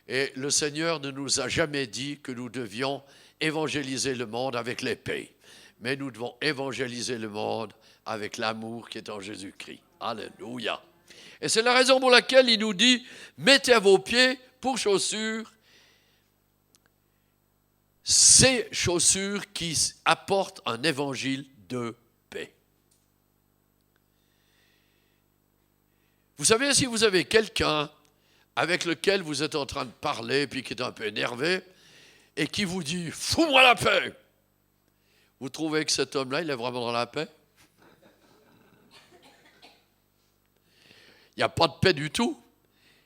Et le Seigneur ne nous a jamais dit que nous devions évangéliser le monde avec l'épée. Mais nous devons évangéliser le monde avec l'amour qui est en Jésus-Christ. Alléluia. Et c'est la raison pour laquelle il nous dit, mettez à vos pieds pour chaussures ces chaussures qui apportent un évangile de paix. Vous savez, si vous avez quelqu'un avec lequel vous êtes en train de parler, puis qui est un peu énervé, et qui vous dit « Fous-moi la paix !» Vous trouvez que cet homme-là, il est vraiment dans la paix? Il n'y a pas de paix du tout.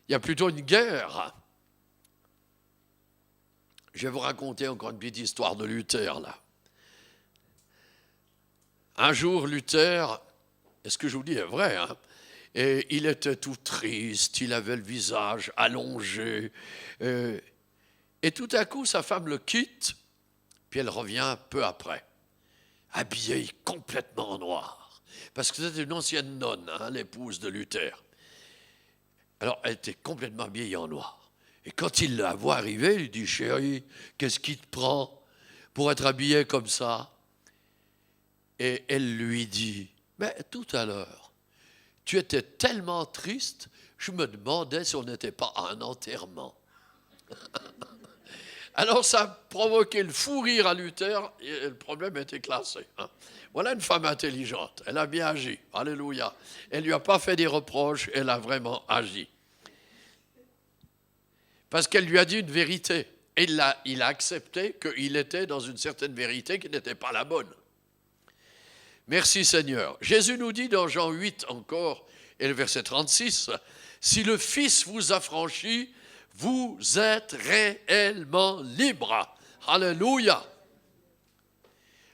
Il y a plutôt une guerre. Je vais vous raconter encore une petite histoire de Luther, là. Un jour, Luther, et ce que je vous dis est vrai, hein, et il était tout triste, il avait le visage allongé, et tout à coup, sa femme le quitte, puis elle revient peu après, habillée complètement en noir, parce que c'était une ancienne nonne, hein, l'épouse de Luther. Alors, elle était complètement habillée en noir. Et quand il la voit arriver, il lui dit « Chérie, qu'est-ce qui te prend pour être habillée comme ça ?» Et elle lui dit « Mais tout à l'heure, tu étais tellement triste, je me demandais si on n'était pas à un enterrement. » Alors ça a provoqué le fou rire à Luther et le problème était classé. Hein. Voilà une femme intelligente, elle a bien agi, alléluia. Elle ne lui a pas fait des reproches, elle a vraiment agi. Parce qu'elle lui a dit une vérité. Et il a accepté qu'il était dans une certaine vérité qui n'était pas la bonne. Merci Seigneur. Jésus nous dit dans Jean 8 encore, et le verset 36, « Si le Fils vous affranchit, vous êtes réellement libre. » Alléluia.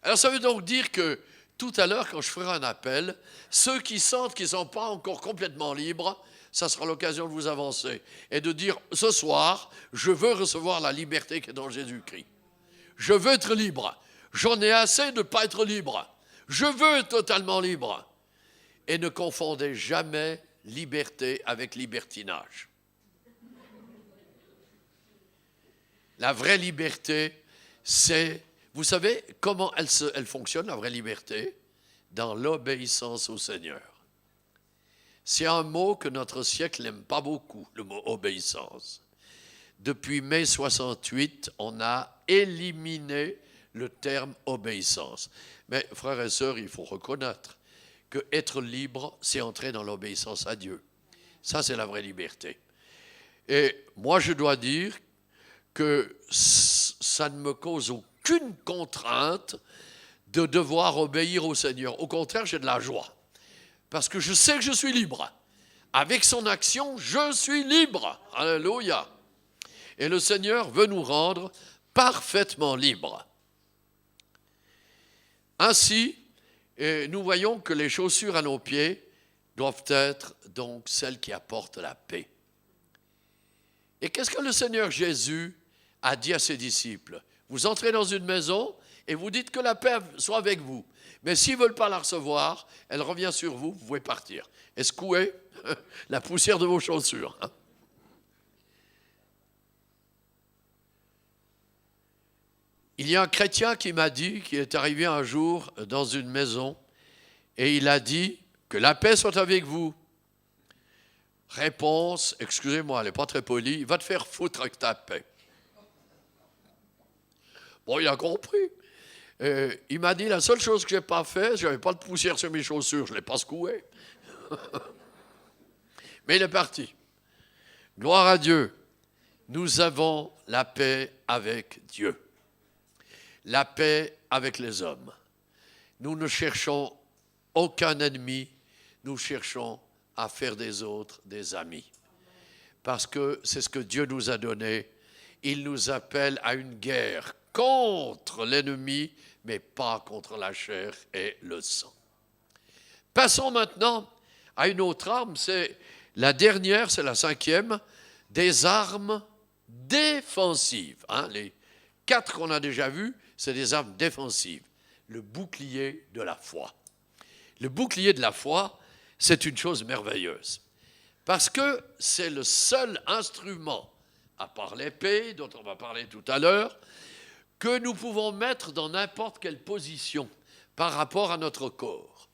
Alors ça veut donc dire que tout à l'heure, quand je ferai un appel, ceux qui sentent qu'ils ne sont pas encore complètement libres, ça sera l'occasion de vous avancer et de dire, ce soir, je veux recevoir la liberté qui est dans Jésus-Christ. Je veux être libre. J'en ai assez de ne pas être libre. Je veux être totalement libre. Et ne confondez jamais liberté avec libertinage. La vraie liberté, c'est... Vous savez comment elle fonctionne, la vraie liberté? Dans l'obéissance au Seigneur. C'est un mot que notre siècle n'aime pas beaucoup, le mot obéissance. Depuis mai 68, on a éliminé le terme obéissance. Mais frères et sœurs, il faut reconnaître que être libre, c'est entrer dans l'obéissance à Dieu. Ça, c'est la vraie liberté. Et moi, je dois dire que ça ne me cause aucune contrainte de devoir obéir au Seigneur. Au contraire, j'ai de la joie. Parce que je sais que je suis libre. Avec son action, je suis libre. Alléluia. Et le Seigneur veut nous rendre parfaitement libres. Ainsi, nous voyons que les chaussures à nos pieds doivent être donc celles qui apportent la paix. Et qu'est-ce que le Seigneur Jésus a dit à ses disciples? Vous entrez dans une maison et vous dites que la paix soit avec vous. Mais s'ils ne veulent pas la recevoir, elle revient sur vous, vous pouvez partir. Et secouer la poussière de vos chaussures. Il y a un chrétien qui m'a dit, qui est arrivé un jour dans une maison, et il a dit que la paix soit avec vous. Réponse, excusez-moi, elle n'est pas très polie, va te faire foutre avec ta paix. Bon, il a compris. Il m'a dit, la seule chose que je n'ai pas fait, je n'avais pas de poussière sur mes chaussures, je ne l'ai pas secoué. Mais il est parti. Gloire à Dieu. Nous avons la paix avec Dieu. La paix avec les hommes. Nous ne cherchons aucun ennemi, nous cherchons à faire des autres des amis. Parce que c'est ce que Dieu nous a donné. Il nous appelle à une guerre contre l'ennemi, mais pas contre la chair et le sang. Passons maintenant à une autre arme, c'est la dernière, c'est la cinquième, des armes défensives. Les 4 qu'on a déjà vues, c'est des armes défensives. Le bouclier de la foi. Le bouclier de la foi, c'est une chose merveilleuse. Parce que c'est le seul instrument, à part l'épée, dont on va parler tout à l'heure, que nous pouvons mettre dans n'importe quelle position par rapport à notre corps.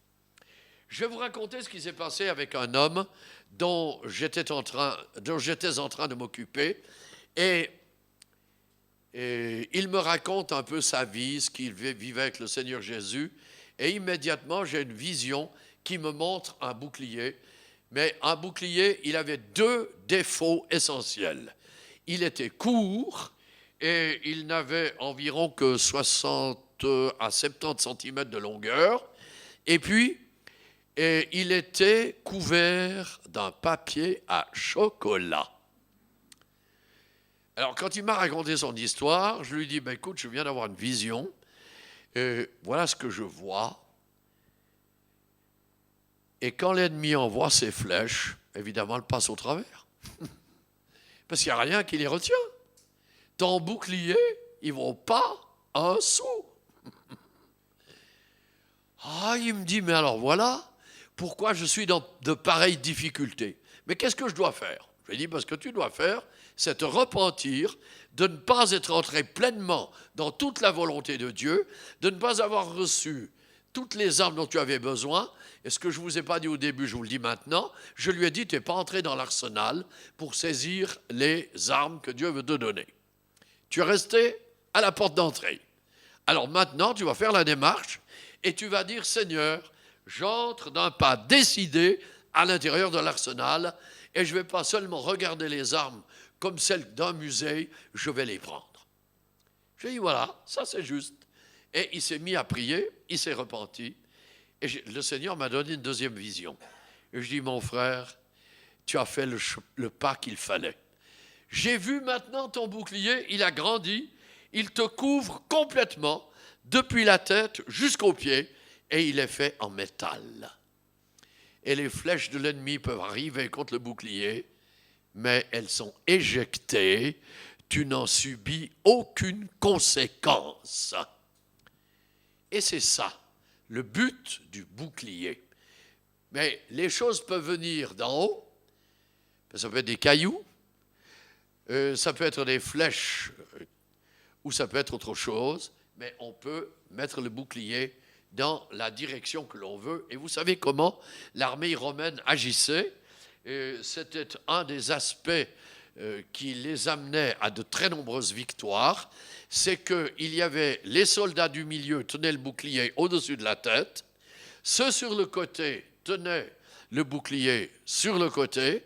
Je vais vous raconter ce qui s'est passé avec un homme dont j'étais en train de m'occuper. Et il me raconte un peu sa vie, ce qu'il vivait avec le Seigneur Jésus. Et immédiatement, j'ai une vision qui me montre un bouclier. Mais un bouclier, il avait 2 défauts essentiels. Il était court et il n'avait environ que 60 à 70 cm de longueur. Et puis, il était couvert d'un papier à chocolat. Alors, quand il m'a raconté son histoire, je lui ai dit, écoute, je viens d'avoir une vision, et voilà ce que je vois. Et quand l'ennemi envoie ses flèches, évidemment, elle passe au travers. Parce qu'il n'y a rien qui les retient. Ton bouclier, il ne vaut pas un sou. Il me dit, mais alors voilà, pourquoi je suis dans de pareilles difficultés. Mais qu'est-ce que je dois faire? Je lui ai dit, parce que tu dois faire, c'est te repentir de ne pas être entré pleinement dans toute la volonté de Dieu, de ne pas avoir reçu toutes les armes dont tu avais besoin. Et ce que je ne vous ai pas dit au début, je vous le dis maintenant, je lui ai dit, tu n'es pas entré dans l'arsenal pour saisir les armes que Dieu veut te donner. Tu es resté à la porte d'entrée. Alors maintenant, tu vas faire la démarche et tu vas dire, Seigneur, j'entre d'un pas décidé à l'intérieur de l'arsenal et je ne vais pas seulement regarder les armes comme celles d'un musée, je vais les prendre. J'ai dit, voilà, ça c'est juste. Et il s'est mis à prier, il s'est repenti. Et le Seigneur m'a donné une deuxième vision. Et je dis, mon frère, tu as fait le pas qu'il fallait. J'ai vu maintenant ton bouclier, il a grandi, il te couvre complètement, depuis la tête jusqu'aux pieds, et il est fait en métal. Et les flèches de l'ennemi peuvent arriver contre le bouclier, mais elles sont éjectées, tu n'en subis aucune conséquence. Et c'est ça, le but du bouclier. Mais les choses peuvent venir d'en haut, ça peut être des cailloux, ça peut être des flèches ou ça peut être autre chose, mais on peut mettre le bouclier dans la direction que l'on veut. Et vous savez comment l'armée romaine agissait. C'était un des aspects qui les amenait à de très nombreuses victoires. C'est qu'il y avait les soldats du milieu tenaient le bouclier au-dessus de la tête, ceux sur le côté tenaient le bouclier sur le côté,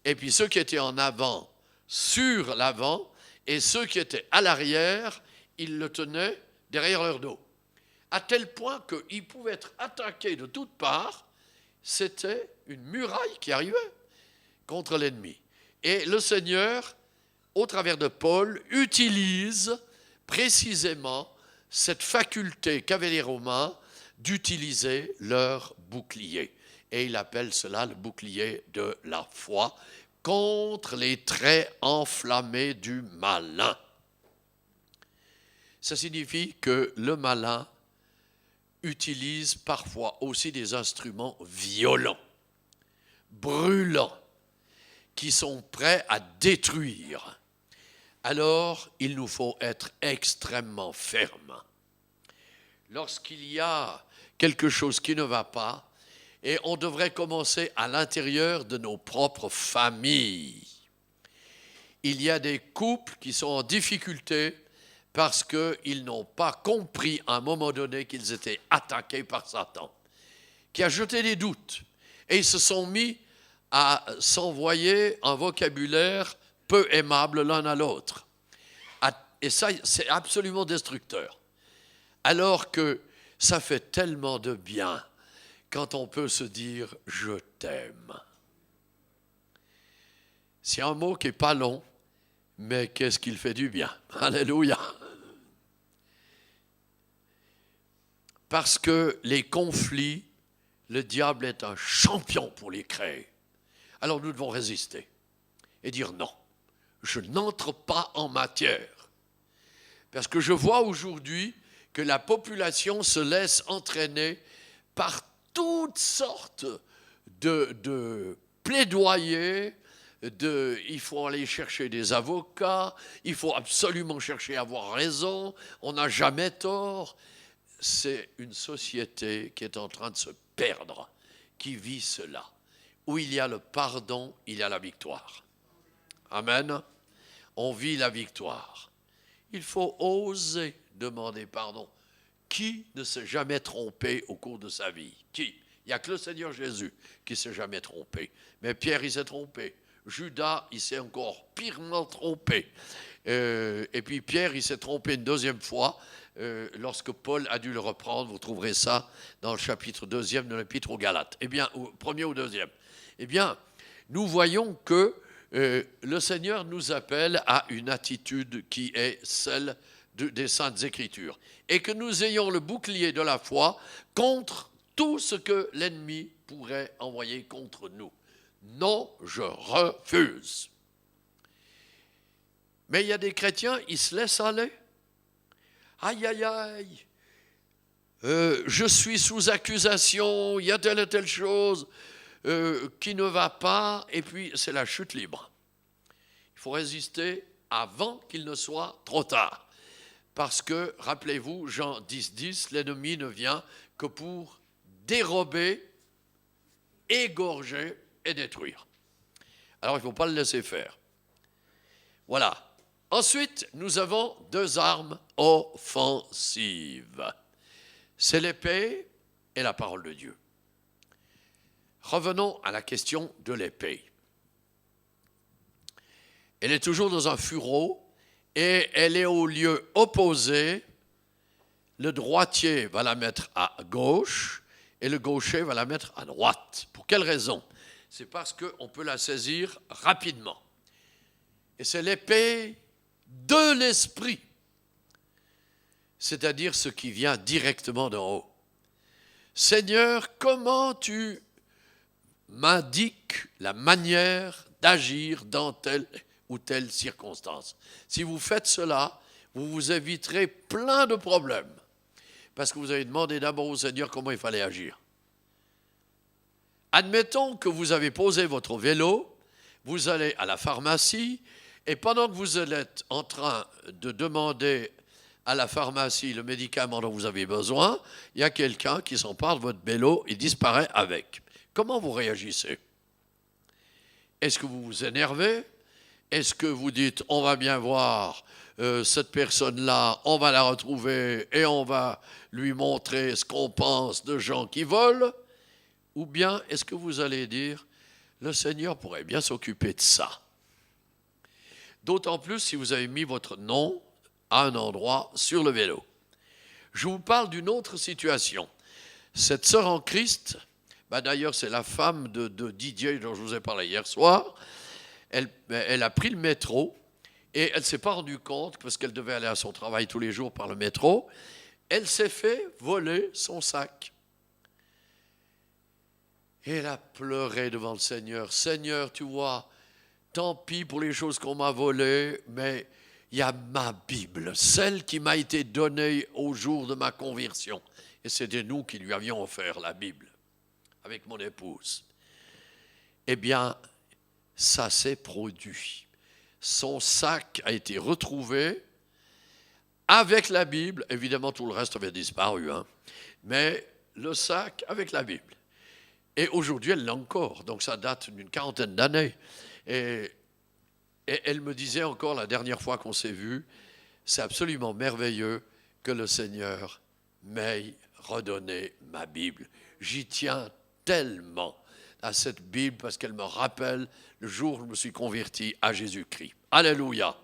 et puis ceux qui étaient en avant sur l'avant, et ceux qui étaient à l'arrière, ils le tenaient derrière leur dos. À tel point qu'ils pouvaient être attaqués de toutes parts. C'était une muraille qui arrivait contre l'ennemi. Et le Seigneur, au travers de Paul, utilise précisément cette faculté qu'avaient les Romains d'utiliser leur bouclier. Et il appelle cela le bouclier de la foi contre les traits enflammés du malin. Ça signifie que le malin utilise parfois aussi des instruments violents, brûlants, qui sont prêts à détruire. Alors, il nous faut être extrêmement fermes. Lorsqu'il y a quelque chose qui ne va pas, et on devrait commencer à l'intérieur de nos propres familles. Il y a des couples qui sont en difficulté parce qu'ils n'ont pas compris à un moment donné qu'ils étaient attaqués par Satan, qui a jeté des doutes. Et ils se sont mis à s'envoyer un vocabulaire peu aimable l'un à l'autre. Et ça, c'est absolument destructeur. Alors que ça fait tellement de bien quand on peut se dire « je t'aime ». C'est un mot qui n'est pas long, mais qu'est-ce qu'il fait du bien. Alléluia. Parce que les conflits, le diable est un champion pour les créer. Alors nous devons résister et dire non, je n'entre pas en matière. Parce que je vois aujourd'hui que la population se laisse entraîner par toutes sortes de plaidoyers, il faut aller chercher des avocats, il faut absolument chercher à avoir raison, on n'a jamais tort. C'est une société qui est en train de se perdre, qui vit cela. Où il y a le pardon, il y a la victoire. Amen. On vit la victoire. Il faut oser demander pardon. Qui ne s'est jamais trompé au cours de sa vie? Qui? Il n'y a que le Seigneur Jésus qui ne s'est jamais trompé. Mais Pierre, il s'est trompé. Judas, il s'est encore pirement trompé. Et puis Pierre, il s'est trompé une deuxième fois lorsque Paul a dû le reprendre. Vous trouverez ça dans le chapitre 2e de l'Épître aux Galates. Eh bien, premier ou deuxième. Eh bien, nous voyons que le Seigneur nous appelle à une attitude qui est celle des Saintes Écritures. Et que nous ayons le bouclier de la foi contre tout ce que l'ennemi pourrait envoyer contre nous. Non, je refuse. Mais il y a des chrétiens, ils se laissent aller. Aïe, aïe, aïe. Je suis sous accusation, il y a telle et telle chose qui ne va pas, et puis c'est la chute libre. Il faut résister avant qu'il ne soit trop tard. Parce que, rappelez-vous, Jean 10, l'ennemi ne vient que pour dérober, égorger et détruire. Alors il ne faut pas le laisser faire. Voilà. Ensuite, nous avons deux armes offensives. C'est l'épée et la parole de Dieu. Revenons à la question de l'épée. Elle est toujours dans un fourreau et elle est au lieu opposé. Le droitier va la mettre à gauche et le gaucher va la mettre à droite. Pour quelle raison? C'est parce qu'on peut la saisir rapidement. Et c'est l'épée de l'esprit, c'est-à-dire ce qui vient directement d'en haut. Seigneur, comment tu m'indiques la manière d'agir dans telle ou telle circonstance? Si vous faites cela, vous vous éviterez plein de problèmes, parce que vous avez demandé d'abord au Seigneur comment il fallait agir. Admettons que vous avez posé votre vélo, vous allez à la pharmacie, et pendant que vous êtes en train de demander à la pharmacie le médicament dont vous avez besoin, il y a quelqu'un qui s'empare de votre vélo et disparaît avec. Comment vous réagissez? Est-ce que vous vous énervez? Est-ce que vous dites, on va bien voir cette personne-là, on va la retrouver et on va lui montrer ce qu'on pense de gens qui volent? Ou bien est-ce que vous allez dire, le Seigneur pourrait bien s'occuper de ça? D'autant plus si vous avez mis votre nom à un endroit sur le vélo. Je vous parle d'une autre situation. Cette sœur en Christ, d'ailleurs c'est la femme de Didier dont je vous ai parlé hier soir, elle a pris le métro et elle ne s'est pas rendue compte, parce qu'elle devait aller à son travail tous les jours par le métro, elle s'est fait voler son sac. Et elle a pleuré devant le Seigneur. Seigneur, tu vois, tant pis pour les choses qu'on m'a volées, mais il y a ma Bible, celle qui m'a été donnée au jour de ma conversion. Et c'était nous qui lui avions offert la Bible, avec mon épouse. Eh bien, ça s'est produit. Son sac a été retrouvé avec la Bible. Évidemment, tout le reste avait disparu, mais le sac avec la Bible. Et aujourd'hui, elle l'a encore, donc ça date d'une 40aine d'années. Et elle me disait encore la dernière fois qu'on s'est vu, c'est absolument merveilleux que le Seigneur m'ait redonné ma Bible. J'y tiens tellement à cette Bible parce qu'elle me rappelle le jour où je me suis converti à Jésus-Christ. Alléluia.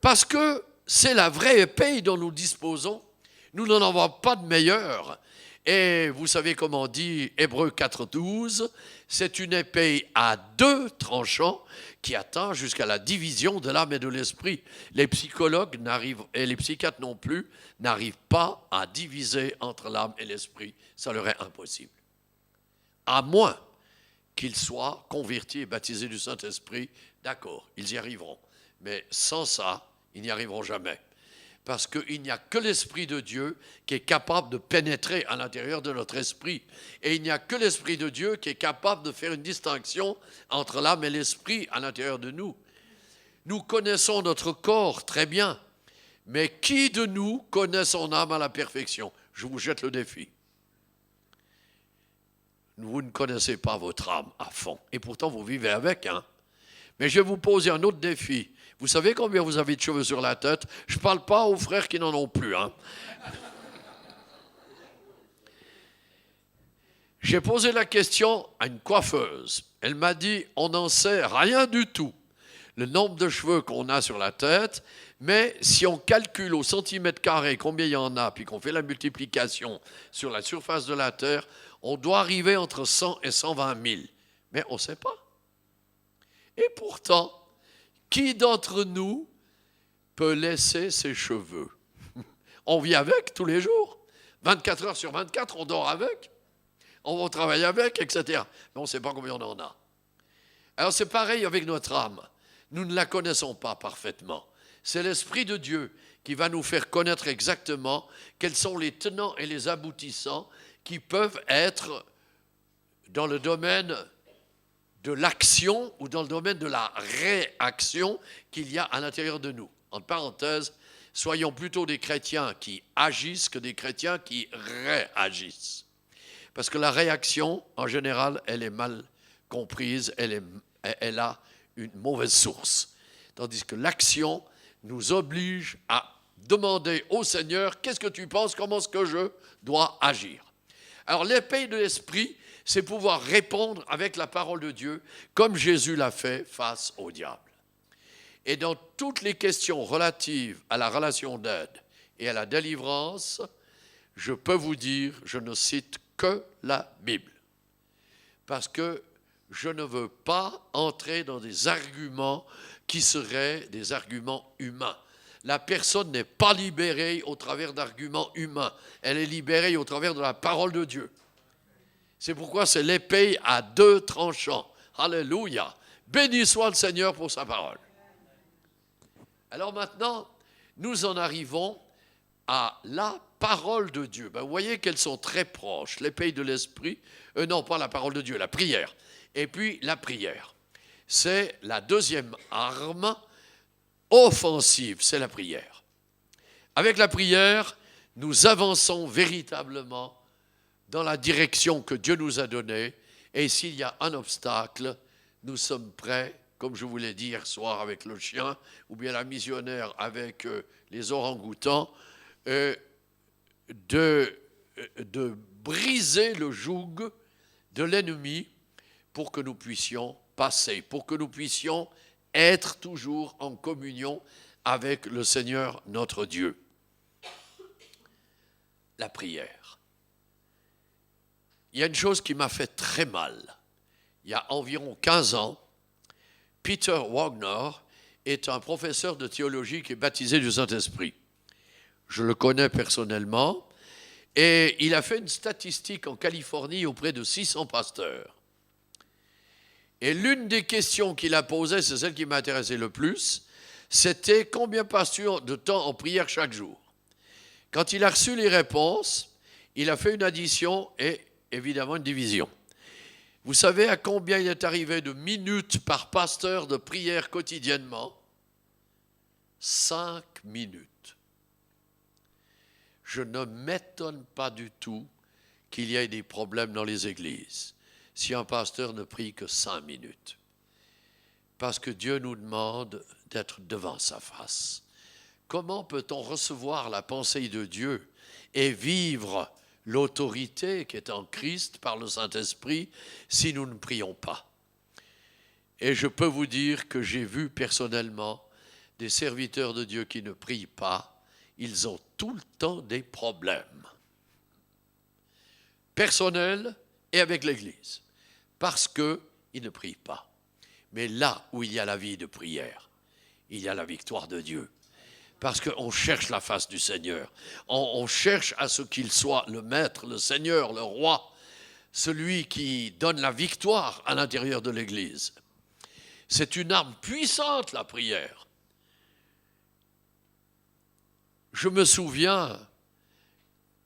Parce que c'est la vraie épée dont nous disposons. Nous n'en avons pas de meilleure. Et vous savez comment dit Hébreux 4,12, c'est une épée à deux tranchants qui atteint jusqu'à la division de l'âme et de l'esprit. Les psychologues et les psychiatres non plus n'arrivent pas à diviser entre l'âme et l'esprit. Ça leur est impossible. À moins qu'ils soient convertis et baptisés du Saint-Esprit, d'accord, ils y arriveront. Mais sans ça, ils n'y arriveront jamais. Parce qu'il n'y a que l'Esprit de Dieu qui est capable de pénétrer à l'intérieur de notre esprit. Et il n'y a que l'Esprit de Dieu qui est capable de faire une distinction entre l'âme et l'esprit à l'intérieur de nous. Nous connaissons notre corps très bien, mais qui de nous connaît son âme à la perfection? Je vous jette le défi. Vous ne connaissez pas votre âme à fond, et pourtant vous vivez avec, Mais je vais vous poser un autre défi. Vous savez combien vous avez de cheveux sur la tête? Je ne parle pas aux frères qui n'en ont plus. J'ai posé la question à une coiffeuse. Elle m'a dit, on n'en sait rien du tout, le nombre de cheveux qu'on a sur la tête, mais si on calcule au centimètre carré combien il y en a, puis qu'on fait la multiplication sur la surface de la Terre, on doit arriver entre 100 et 120 000. Mais on ne sait pas. Et pourtant, qui d'entre nous peut laisser ses cheveux? On vit avec tous les jours. 24 heures sur 24, on dort avec. On va au travail avec, etc. Mais on ne sait pas combien on en a. Alors c'est pareil avec notre âme. Nous ne la connaissons pas parfaitement. C'est l'Esprit de Dieu qui va nous faire connaître exactement quels sont les tenants et les aboutissants qui peuvent être dans le domaine de l'action ou dans le domaine de la réaction qu'il y a à l'intérieur de nous. En parenthèse, soyons plutôt des chrétiens qui agissent que des chrétiens qui réagissent. Parce que la réaction, en général, elle est mal comprise, elle a une mauvaise source. Tandis que l'action nous oblige à demander au Seigneur, qu'est-ce que tu penses, comment est-ce que je dois agir? Alors l'épée de l'esprit, c'est pouvoir répondre avec la parole de Dieu, comme Jésus l'a fait face au diable. Et dans toutes les questions relatives à la relation d'aide et à la délivrance, je peux vous dire, je ne cite que la Bible. Parce que je ne veux pas entrer dans des arguments qui seraient des arguments humains. La personne n'est pas libérée au travers d'arguments humains. Elle est libérée au travers de la parole de Dieu. C'est pourquoi c'est l'épée à deux tranchants. Alléluia. Béni soit le Seigneur pour sa parole. Alors maintenant, nous en arrivons à la parole de Dieu. Vous voyez qu'elles sont très proches. L'épée de l'esprit, non pas la parole de Dieu, la prière. Et puis la prière. C'est la deuxième arme offensive, c'est la prière. Avec la prière, nous avançons véritablement dans la direction que Dieu nous a donnée. Et s'il y a un obstacle, nous sommes prêts, comme je vous l'ai dit hier soir avec le chien, ou bien la missionnaire avec les orang-outans, de briser le joug de l'ennemi pour que nous puissions passer, pour que nous puissions être toujours en communion avec le Seigneur notre Dieu. La prière. Il y a une chose qui m'a fait très mal. Il y a environ 15 ans, Peter Wagner est un professeur de théologie qui est baptisé du Saint-Esprit. Je le connais personnellement et il a fait une statistique en Californie auprès de 600 pasteurs. Et l'une des questions qu'il a posées, c'est celle qui m'intéressait le plus, c'était combien passes-tu de temps en prière chaque jour? Quand il a reçu les réponses, il a fait une addition et évidemment une division. Vous savez à combien il est arrivé de minutes par pasteur de prière quotidiennement? 5 minutes. Je ne m'étonne pas du tout qu'il y ait des problèmes dans les églises si un pasteur ne prie que 5 minutes. Parce que Dieu nous demande d'être devant sa face. Comment peut-on recevoir la pensée de Dieu et vivre l'autorité qui est en Christ par le Saint-Esprit si nous ne prions pas? Et je peux vous dire que j'ai vu personnellement des serviteurs de Dieu qui ne prient pas, ils ont tout le temps des problèmes personnels et avec l'Église, parce qu'ils ne prient pas. Mais là où il y a la vie de prière, il y a la victoire de Dieu. Parce qu'on cherche la face du Seigneur. On cherche à ce qu'il soit le maître, le Seigneur, le roi, celui qui donne la victoire à l'intérieur de l'Église. C'est une arme puissante, la prière. Je me souviens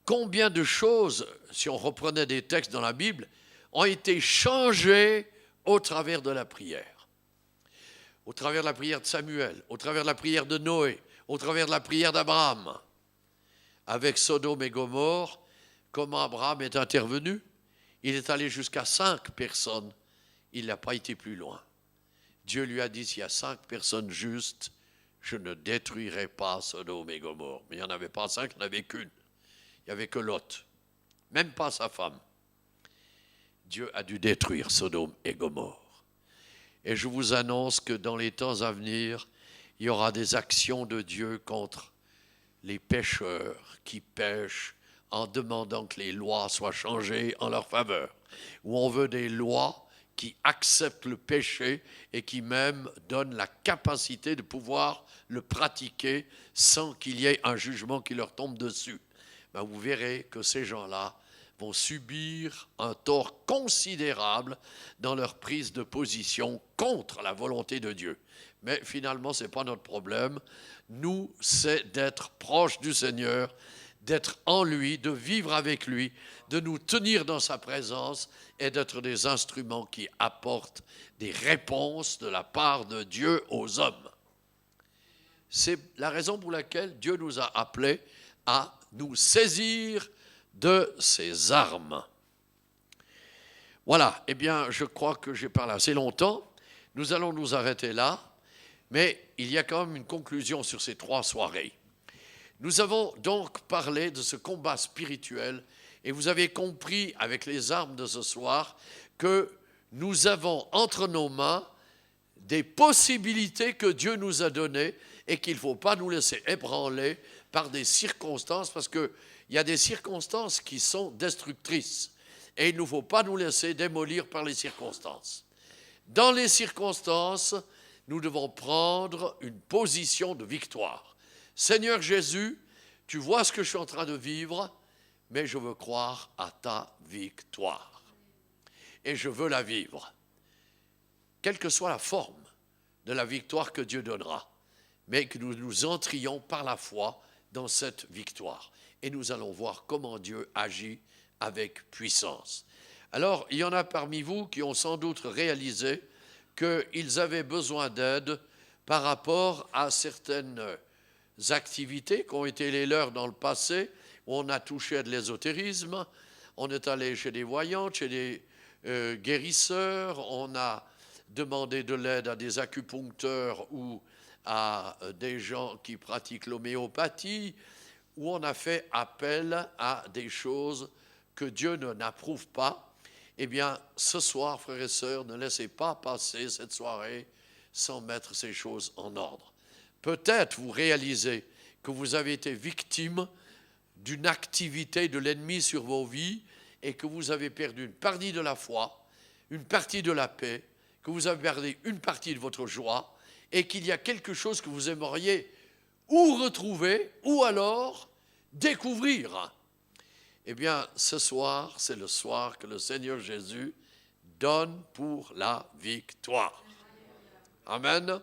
combien de choses, si on reprenait des textes dans la Bible, ont été changées au travers de la prière. Au travers de la prière de Samuel, au travers de la prière de Noé, au travers de la prière d'Abraham. Avec Sodome et Gomorrhe, comment Abraham est intervenu? Il est allé jusqu'à 5 personnes. Il n'a pas été plus loin. Dieu lui a dit, s'il y a 5 personnes justes, je ne détruirai pas Sodome et Gomorrhe. Mais il n'y en avait pas 5, il n'y en avait qu'une. Il n'y avait que Lot, même pas sa femme. Dieu a dû détruire Sodome et Gomorrhe. Et je vous annonce que dans les temps à venir, il y aura des actions de Dieu contre les pécheurs qui pêchent en demandant que les lois soient changées en leur faveur. Où on veut des lois qui acceptent le péché et qui même donnent la capacité de pouvoir le pratiquer sans qu'il y ait un jugement qui leur tombe dessus. Ben vous verrez que ces gens-là vont subir un tort considérable dans leur prise de position contre la volonté de Dieu. Mais finalement, ce n'est pas notre problème. Nous, c'est d'être proche du Seigneur, d'être en lui, de vivre avec lui, de nous tenir dans sa présence et d'être des instruments qui apportent des réponses de la part de Dieu aux hommes. C'est la raison pour laquelle Dieu nous a appelés à nous saisir de ses armes. Voilà, eh bien, je crois que j'ai parlé assez longtemps. Nous allons nous arrêter là, mais il y a quand même une conclusion sur ces 3 soirées. Nous avons donc parlé de ce combat spirituel et vous avez compris avec les armes de ce soir que nous avons entre nos mains des possibilités que Dieu nous a données et qu'il ne faut pas nous laisser ébranler par des circonstances parce qu'il y a des circonstances qui sont destructrices et il ne faut pas nous laisser démolir par les circonstances. Dans les circonstances, nous devons prendre une position de victoire. Seigneur Jésus, tu vois ce que je suis en train de vivre, mais je veux croire à ta victoire. Et je veux la vivre. Quelle que soit la forme de la victoire que Dieu donnera, mais que nous entrions par la foi dans cette victoire. Et nous allons voir comment Dieu agit avec puissance. Alors, il y en a parmi vous qui ont sans doute réalisé qu'ils avaient besoin d'aide par rapport à certaines activités qui ont été les leurs dans le passé, où on a touché à de l'ésotérisme, on est allé chez des voyantes, chez des guérisseurs, on a demandé de l'aide à des acupuncteurs ou à des gens qui pratiquent l'homéopathie, où on a fait appel à des choses que Dieu n'approuve pas. Eh bien, ce soir, frères et sœurs, ne laissez pas passer cette soirée sans mettre ces choses en ordre. Peut-être vous réalisez que vous avez été victime d'une activité de l'ennemi sur vos vies et que vous avez perdu une partie de la foi, une partie de la paix, que vous avez perdu une partie de votre joie et qu'il y a quelque chose que vous aimeriez ou retrouver ou alors découvrir. Eh bien, ce soir, c'est le soir que le Seigneur Jésus donne pour la victoire. Amen.